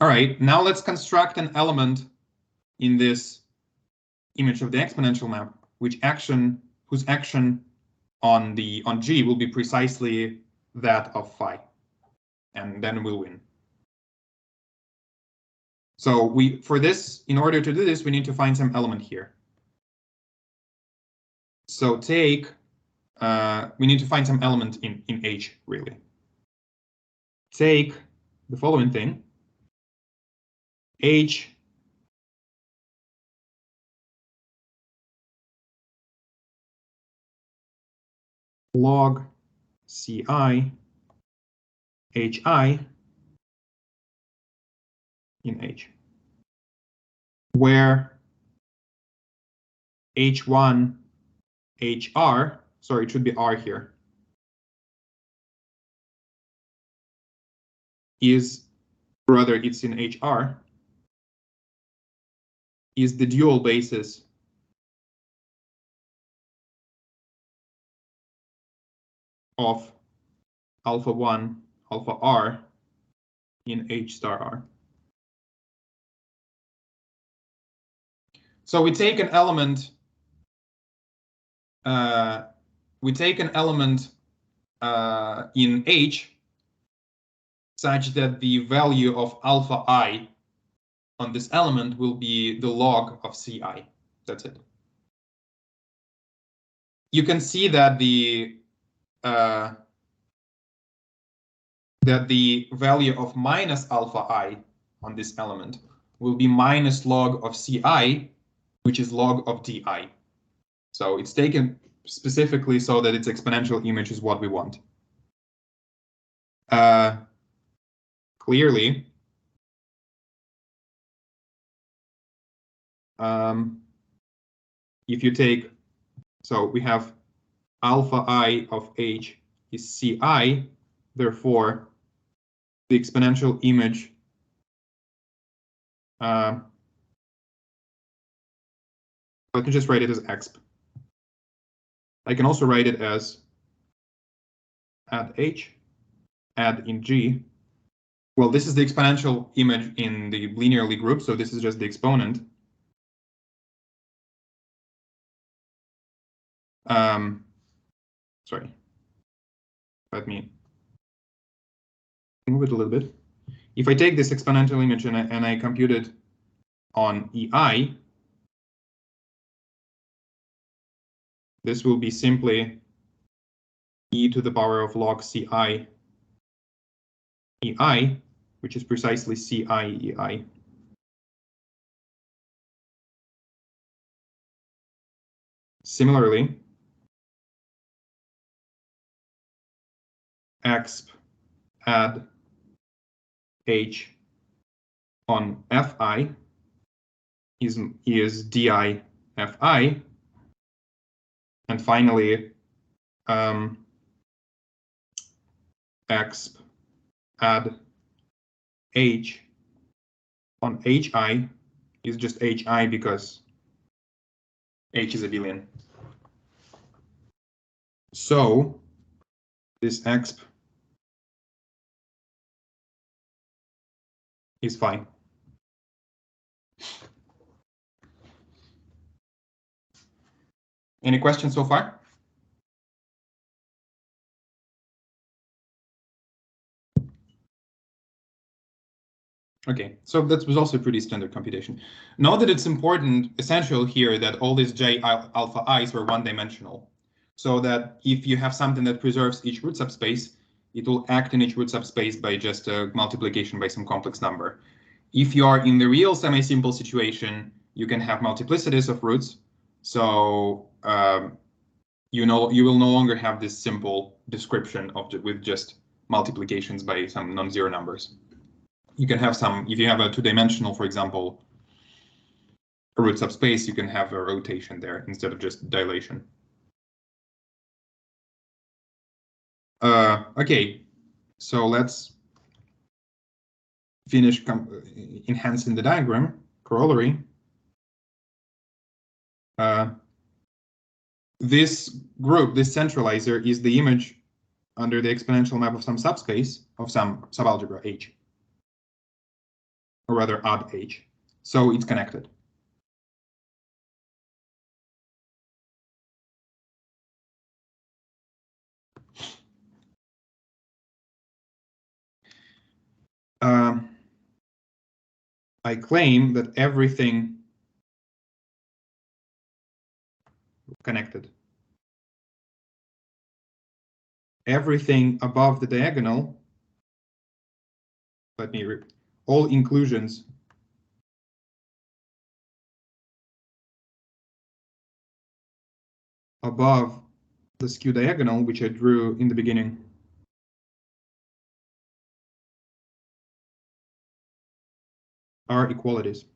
All right, now let's construct an element in this image of the exponential map, whose action on G will be precisely that of phi, and then we'll win. So for this, in order to do this, we need to find some element here. So we need to find some element in H, really. Take the following thing. H log Ci Hi in H, where H1 HR, sorry, it should be R here, is, rather it's in HR, is the dual basis of alpha 1, alpha R in H star R. So we take an element, in H such that the value of alpha I on this element will be the log of Ci. That's it. You can see that the value of minus alpha I on this element will be minus log of Ci, which is log of Di. So it's taken specifically so that its exponential image is what we want. Clearly, if you take, so we have alpha I of H is Ci, therefore the exponential image let me just write it as exp. I can also write it as add H, add in G. Well, this is the exponential image in the linearly group, so this is just the exponent. Sorry, let me move it a little bit. If I take this exponential image and I compute it on EI, this will be simply e to the power of log Ci EI, which is precisely Ci EI. Similarly, exp add H on Fi is Di Fi. And finally, exp add H on Hi is just Hi because H is abelian. So this exp is fine. Any questions so far? Okay, so that was also a pretty standard computation. Note that it's important, essential here, that all these J alpha i's were one-dimensional. So that if you have something that preserves each root subspace, it will act in each root subspace by just a multiplication by some complex number. If you are in the real semi-simple situation, you can have multiplicities of roots. So you will no longer have this simple description with just multiplications by some non-zero numbers. You can have some, if you have a two-dimensional, for example, a root subspace, you can have a rotation there instead of just dilation. Okay, so let's finish enhancing the diagram. Corollary. This group, this centralizer, is the image under the exponential map of some subspace of some subalgebra H, or rather odd H. So it's connected. I claim that everything connected. Everything above the diagonal, let me read, all inclusions above the skew diagonal, which I drew in the beginning, are equalities.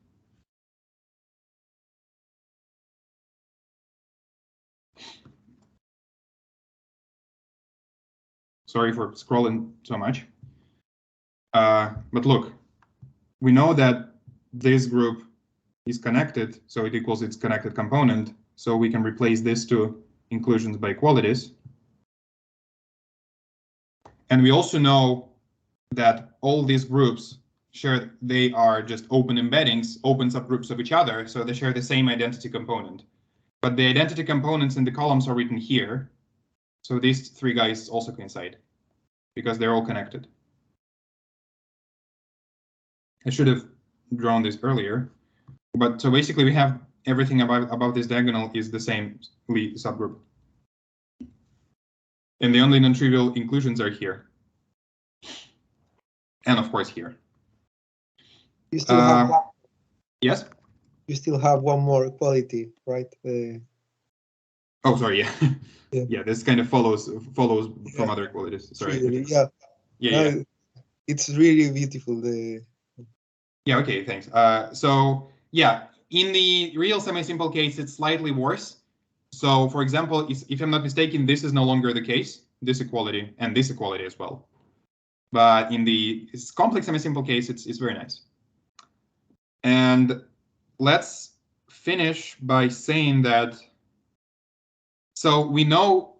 Sorry for scrolling so much. But look, we know that this group is connected, so it equals its connected component. So we can replace these two inclusions by equalities. And we also know that all these groups share, they are just open embeddings, open subgroups of each other, so they share the same identity component. But the identity components in the columns are written here. So these three guys also coincide because they're all connected. I should have drawn this earlier, but so basically we have everything above this diagonal is the same subgroup. And the only non-trivial inclusions are here. And of course here. You still have one. Yes? You still have one more equality, right? Oh, sorry, yeah. Yeah. Yeah, this kind of follows from other equalities. Sorry. Yeah. It's really beautiful. Yeah, okay, thanks. So yeah, in the real semi-simple case, it's slightly worse. So for example, if I'm not mistaken, this is no longer the case, this equality and this equality as well. But in the complex semi-simple case, it's very nice. And let's finish by saying that, so we know,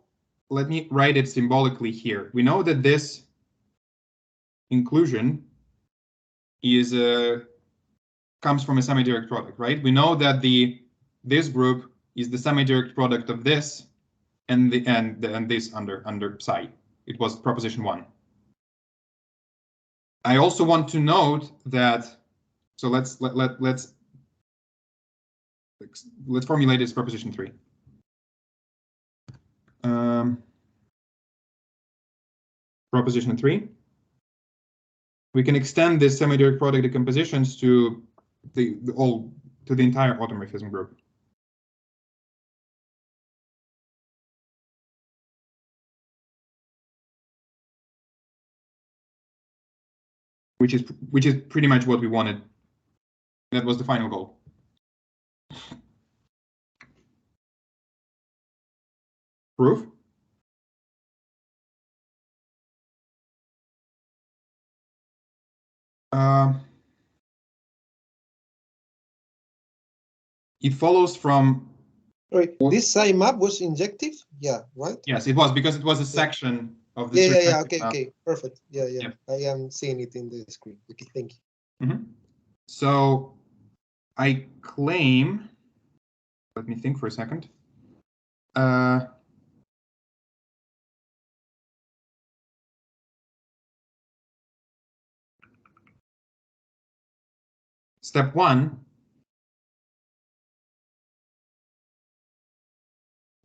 let me write it symbolically here. We know that this inclusion is comes from a semi-direct product, right? We know that this group is the semi-direct product of this and this under psi. It was proposition 1. I also want to note that, so let's formulate this proposition 3. Proposition 3. We can extend this semi-direct product decompositions to the entire automorphism group. Which is pretty much what we wanted. That was the final goal. Proof? It follows from. Right. This psi map was injective? Yeah, right? Yes, it was, because it was a section of the. Yeah. Okay. Perfect. Yeah. Yep. I am seeing it in the screen. Okay, thank you. Mm-hmm. So I claim, let me think for a second. Step 1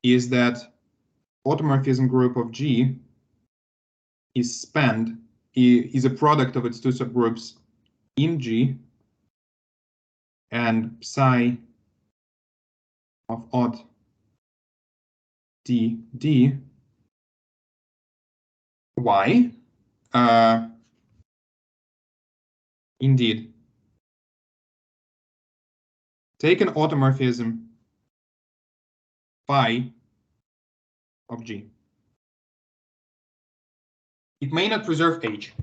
is that automorphism group of G is a product of its two subgroups in G and psi of odd D. Why? Indeed. Take an automorphism phi of G. It may not preserve H,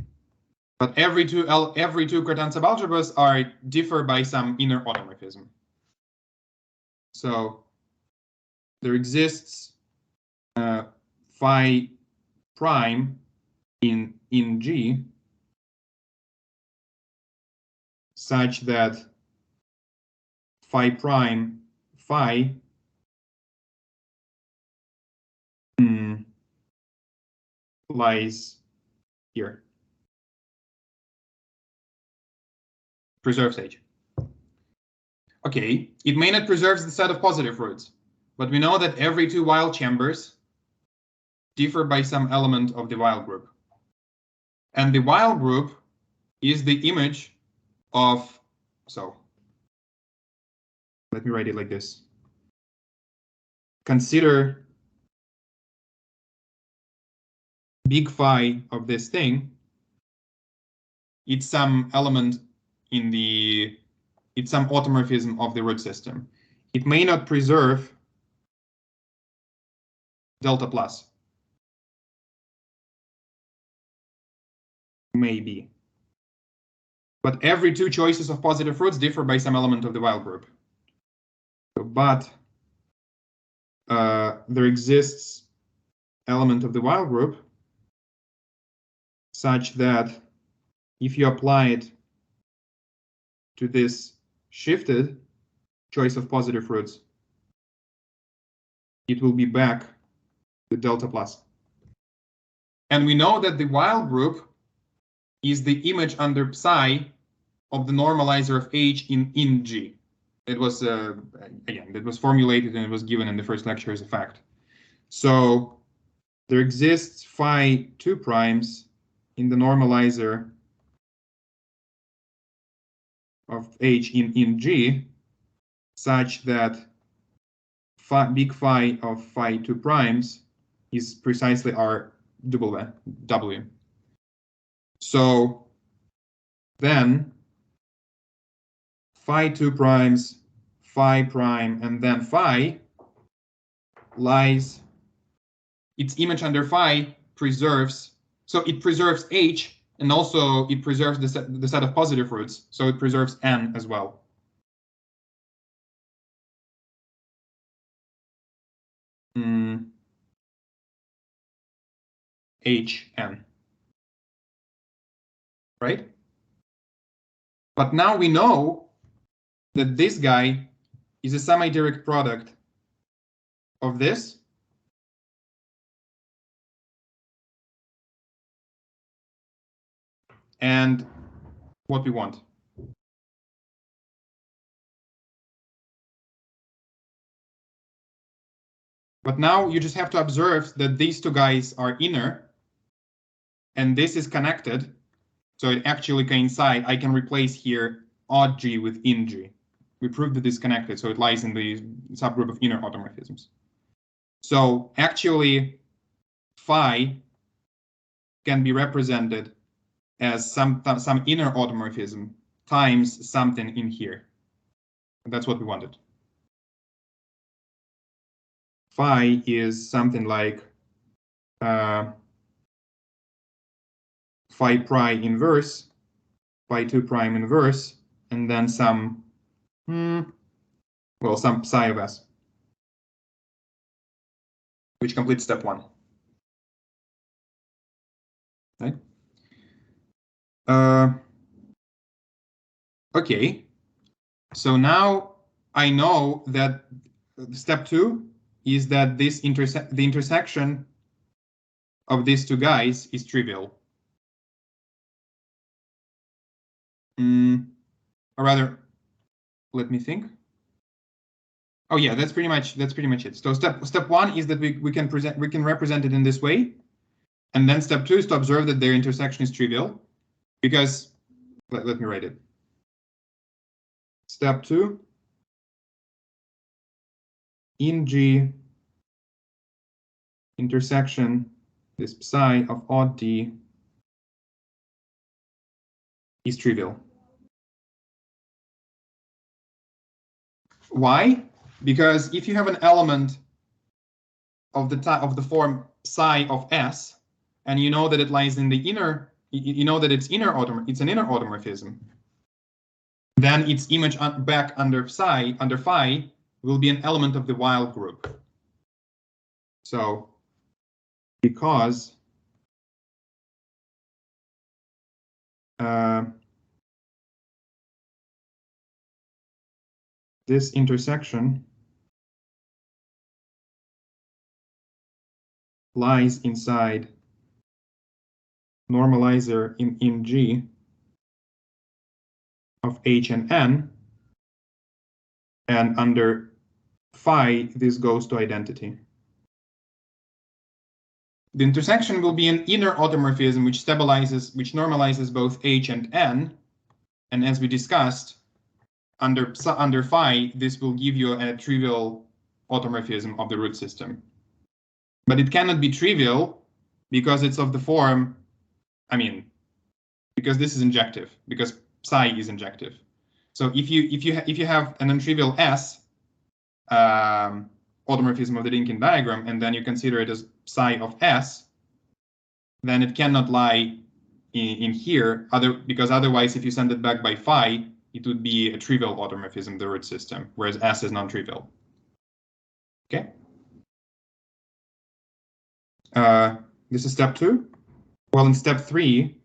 but every two Cartan subalgebras differ by some inner automorphism. So there exists phi prime in G such that phi prime phi lies here. Preserves H. Okay, it may not preserve the set of positive roots, but we know that every two Weil chambers differ by some element of the Weil group. And the Weil group is the image of, so let me write it like this. Consider big phi of this thing. It's some element in the, it's some automorphism of the root system. It may not preserve delta plus. Maybe. But every two choices of positive roots differ by some element of the Weil group. But there exists element of the Weil group such that if you apply it to this shifted choice of positive roots, it will be back to delta plus. And we know that the Weil group is the image under psi of the normalizer of H in G. It was, again, that was formulated and it was given in the first lecture as a fact. So there exists phi 2 primes in the normalizer of H in G such that big phi of phi 2 primes is precisely R W. So then phi 2 primes, phi prime, and then phi lies, its image under phi preserves, so it preserves H, and also it preserves the set of positive roots, so it preserves N as well. Hn, right? But now we know that this guy is a semi-direct product of this and what we want. But now you just have to observe that these two guys are inner and this is connected. So it actually coincides. I can replace here odd G with in G. We proved that it's connected, so it lies in the subgroup of inner automorphisms. So actually, phi can be represented as some inner automorphism times something in here. And that's what we wanted. Phi is something like phi prime inverse, phi 2 prime inverse, and then some, well, some psi of S, which completes step 1. Right? Okay, so now I know that step 2 is that this the intersection of these two guys is trivial. Or rather, let me think. Oh yeah, that's pretty much it. So step 1 is that we can represent it in this way, and then step 2 is to observe that their intersection is trivial, because let me write it. Step 2, in G intersection this psi of odd D is trivial. Why? Because if you have an element of the form psi of S, and you know that it lies in the inner, you know that it's an inner automorphism, then its image back under phi will be an element of the Weil group. So because this intersection lies inside normalizer in G of H and N, And under phi, this goes to identity. The intersection will be an inner automorphism which normalizes both H and N. And as we discussed, under phi, this will give you a trivial automorphism of the root system. But it cannot be trivial because it's of the form, because this is injective, because psi is injective. So if you have an untrivial S automorphism of the Dynkin diagram, and then you consider it as psi of S, then it cannot lie in here, because otherwise, if you send it back by phi, it would be a trivial automorphism, the root system, whereas S is non-trivial. Okay. This is step 2. Well, in step 3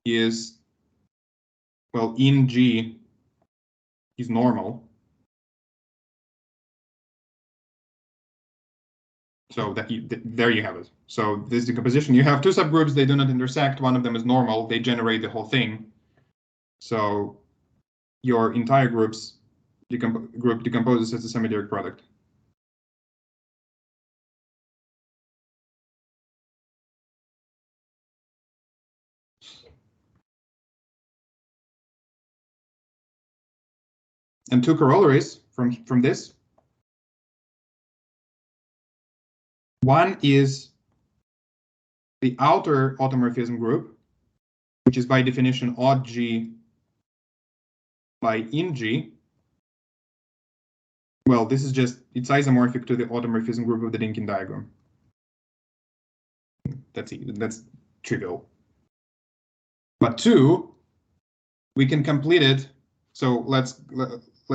is, well, in G is normal. So there you have it. So this decomposition, you have two subgroups, they do not intersect. One of them is normal, they generate the whole thing. So your entire group decomposes as a semi-direct product. And two corollaries from this. One is the outer automorphism group, which is by definition odd G by in G. Well, this is just, it's isomorphic to the automorphism group of the Dynkin diagram. That's trivial. But 2, we can complete it. So let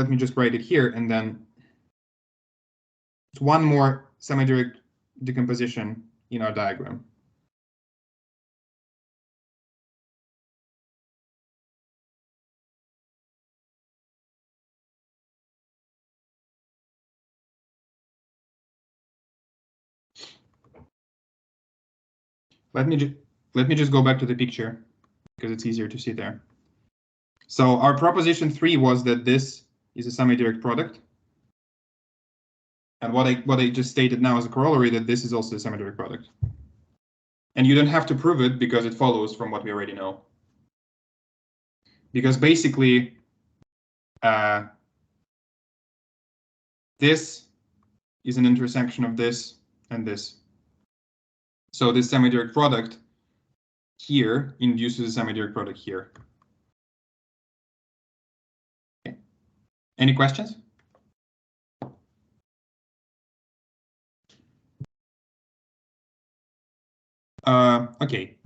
me just write it here, and then it's one more semi-direct decomposition in our diagram. Let me just go back to the picture because it's easier to see there. So our proposition 3 was that this is a semi-direct product. And what I just stated now is a corollary that this is also a semi-direct product. And you don't have to prove it because it follows from what we already know. Because basically, this is an intersection of this and this. So this semi-direct product here induces a semi-direct product here. Okay. Any questions? Okay,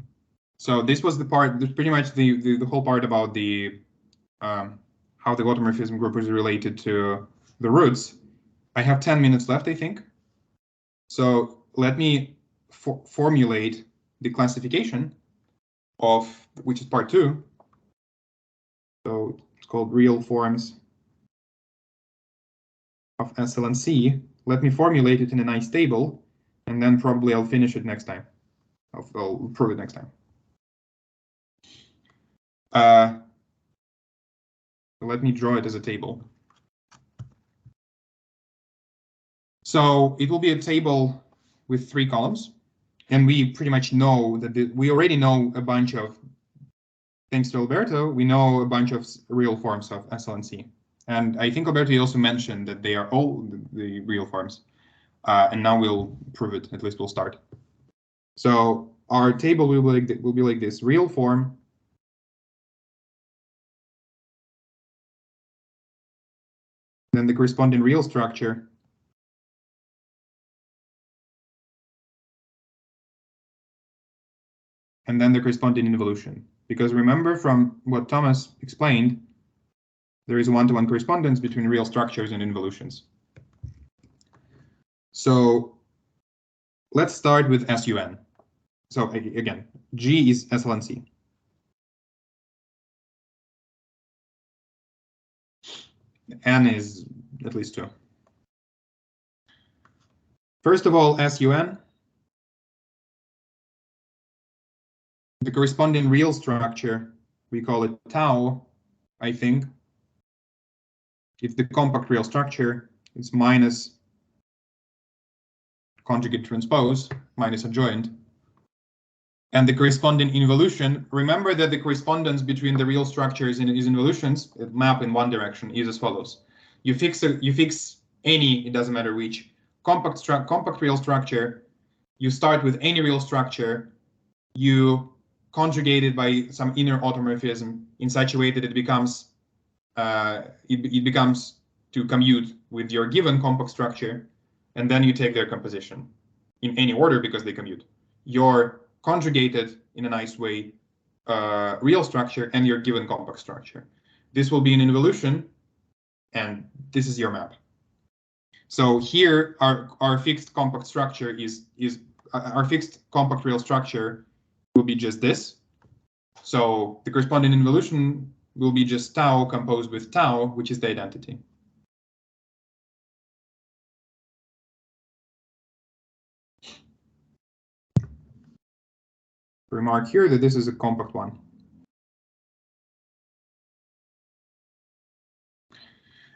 so this was the part, pretty much the whole part about the how the automorphism group is related to the roots. I have 10 minutes left, I think. So let me formulate the classification of, which is part 2. So it's called real forms of SL and C. Let me formulate it in a nice table, and then probably I'll finish it next time. I'll prove it next time. Let me draw it as a table. So it will be a table with 3 columns, and we pretty much know that we already know a bunch of, thanks to Alberto, we know a bunch of real forms of SL and C. And I think Alberto also mentioned that they are all the real forms. And now we'll prove it, at least we'll start. So our table will be like this: real form, then the corresponding real structure, and then the corresponding involution. Because remember from what Thomas explained, there is a one-to-one correspondence between real structures and involutions. So let's start with SUN. So again, G is SL and C. N is at least 2. First of all, SUN, the corresponding real structure, we call it tau, I think. If the compact real structure is minus conjugate transpose minus adjoint, and the corresponding involution, remember that the correspondence between the real structures and its involutions map in one direction is as follows. You fix any, it doesn't matter which, compact real structure. You start with any real structure. You conjugate it by some inner automorphism in such a way that it becomes to commute with your given compact structure, and then you take their composition in any order because they commute. Your conjugated in a nice way real structure and your given compact structure. This will be an involution, and this is your map. So here our fixed compact structure is our fixed compact real structure will be just this. So the corresponding involution will be just tau composed with tau, which is the identity. Remark here that this is a compact one.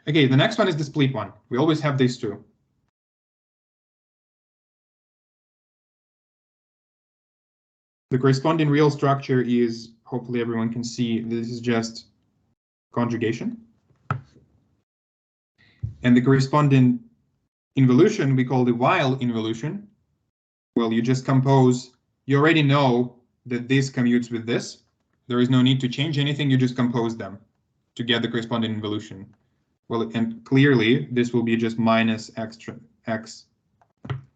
Okay, the next one is the split one. We always have these two. The corresponding real structure is, hopefully everyone can see, this is just conjugation. And the corresponding involution we call the while involution. Well, you just compose, you already know that this commutes with this. There is no need to change anything, you just compose them to get the corresponding involution. Well, and clearly this will be just minus x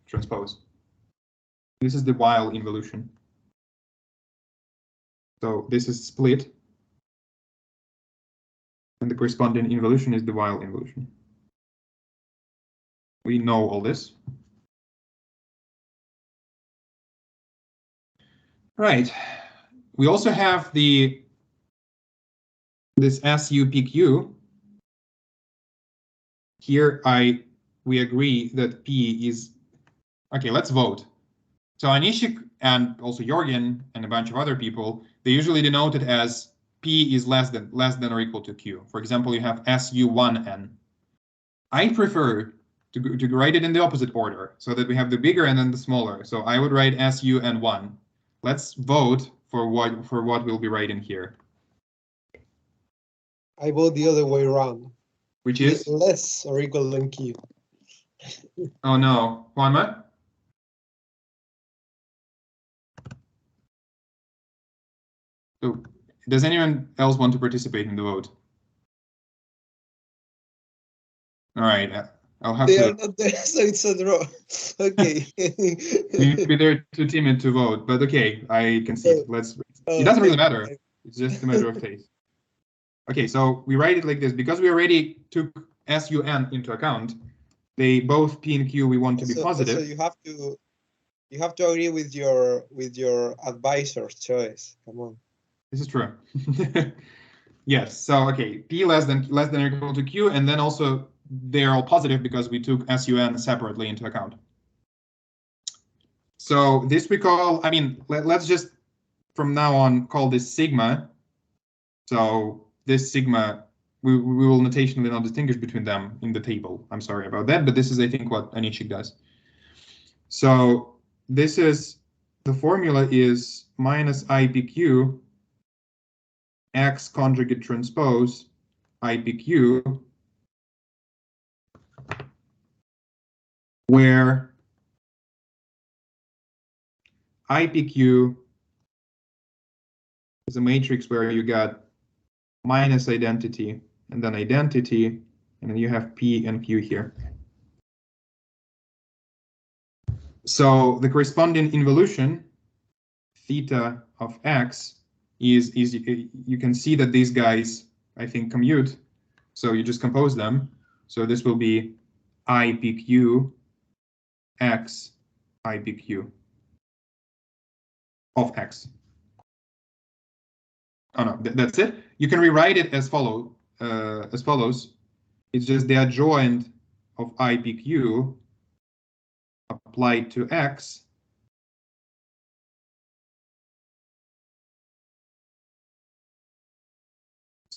transpose. This is the while involution. So this is split, and the corresponding involution is the while involution. We know all this. Right. We also have this SU-PQ. Here we agree that P is, okay, let's vote. So Onishchik and also Jorgen and a bunch of other people, they usually denote it as P is less than or equal to Q. For example, you have SU1N. I prefer to write it in the opposite order so that we have the bigger and then the smaller. So I would write SUN1. Let's vote for what we'll be writing here. I vote the other way around. Which is? Less or equal than Q. Oh no, Juanma? So, does anyone else want to participate in the vote? All right, I'll have they to. They are not there, so it's a draw. Okay. Maybe they're too timid to vote, but okay, I can see. It doesn't really matter. It's just a matter of taste. Okay, so we write it like this because we already took SUN into account. They both P and Q we want to be positive. So you have to agree with your advisor's choice. Come on. This is true. Yes. So okay, P less than or equal to Q, and then also they're all positive because we took SUN separately into account. So this we call, I mean, let's just from now on call this sigma. So this sigma, we will notationally not distinguish between them in the table. I'm sorry about that, but this is, I think, what Onishchik does. So this is, the formula is minus IPQ X conjugate transpose IPQ, where IPQ is a matrix where you got minus identity and then identity, and then you have P and Q here. So the corresponding involution, theta of X, is you can see that these guys, I think, commute. So you just compose them. So this will be IPQ X IPQ of X. Oh no, that's it. You can rewrite it as follows. It's just the adjoint of IPQ applied to X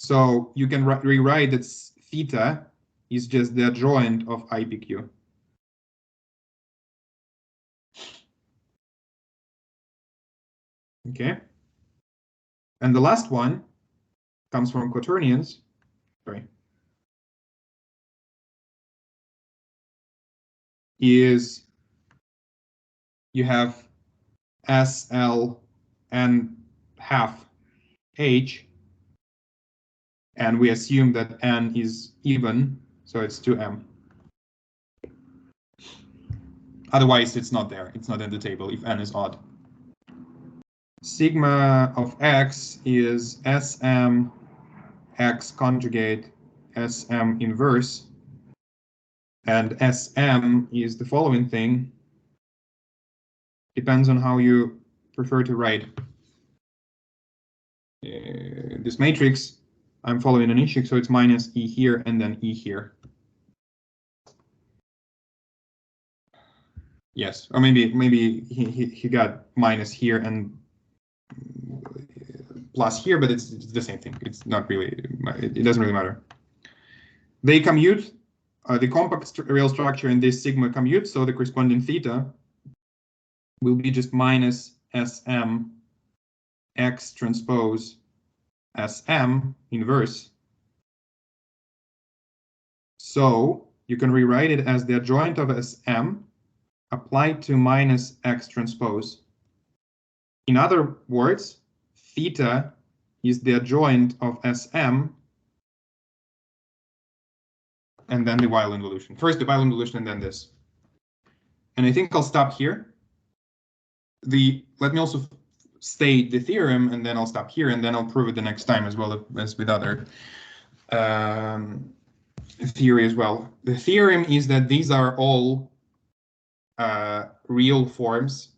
So you can rewrite that theta is just the adjoint of IPQ. Okay. And the last one comes from quaternions. Sorry. Is you have SL and half H, and we assume that N is even, so it's 2M. Otherwise, it's not there. It's not in the table if N is odd. Sigma of X is SM X conjugate SM inverse. And SM is the following thing. Depends on how you prefer to write this matrix. I'm following Onishchik, so it's minus E here and then E here. Yes, or maybe he got minus here and plus here, but it's the same thing. It's not really, it doesn't really matter. They commute, the compact real structure in this sigma commute, so the corresponding theta will be just minus SM X transpose SM inverse. So you can rewrite it as the adjoint of SM applied to minus X transpose. In other words, theta is the adjoint of SM and then the Weil involution. First the Weil involution and then this. And I think I'll stop here. Let me also state the theorem and then I'll stop here and then I'll prove it the next time as well as with other theory as well. The theorem is that these are all real forms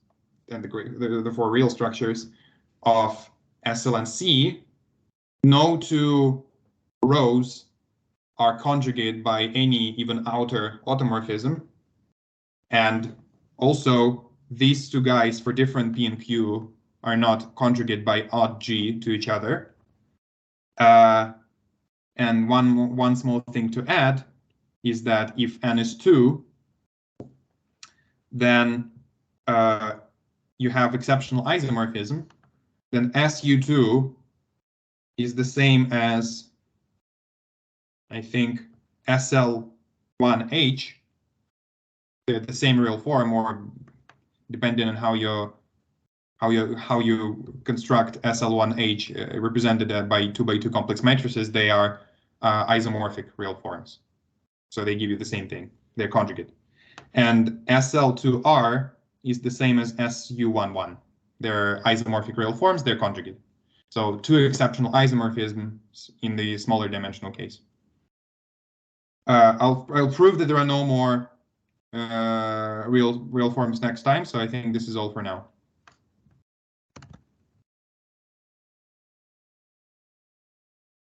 and the four real structures of SL and C. No two rows are conjugate by any even outer automorphism. And also these two guys for different P and Q are not conjugate by odd G to each other. And one small thing to add is that if N is 2, then you have exceptional isomorphism, then SU2 is the same as, I think, SL1H, the same real form, or depending on how you construct SL1H represented by 2x2 complex matrices, they are isomorphic real forms. So they give you the same thing. They're conjugate. And SL2R is the same as SU11. They're isomorphic real forms, they're conjugate. So two exceptional isomorphisms in the smaller dimensional case. I'll prove that there are no more real forms next time, so I think this is all for now.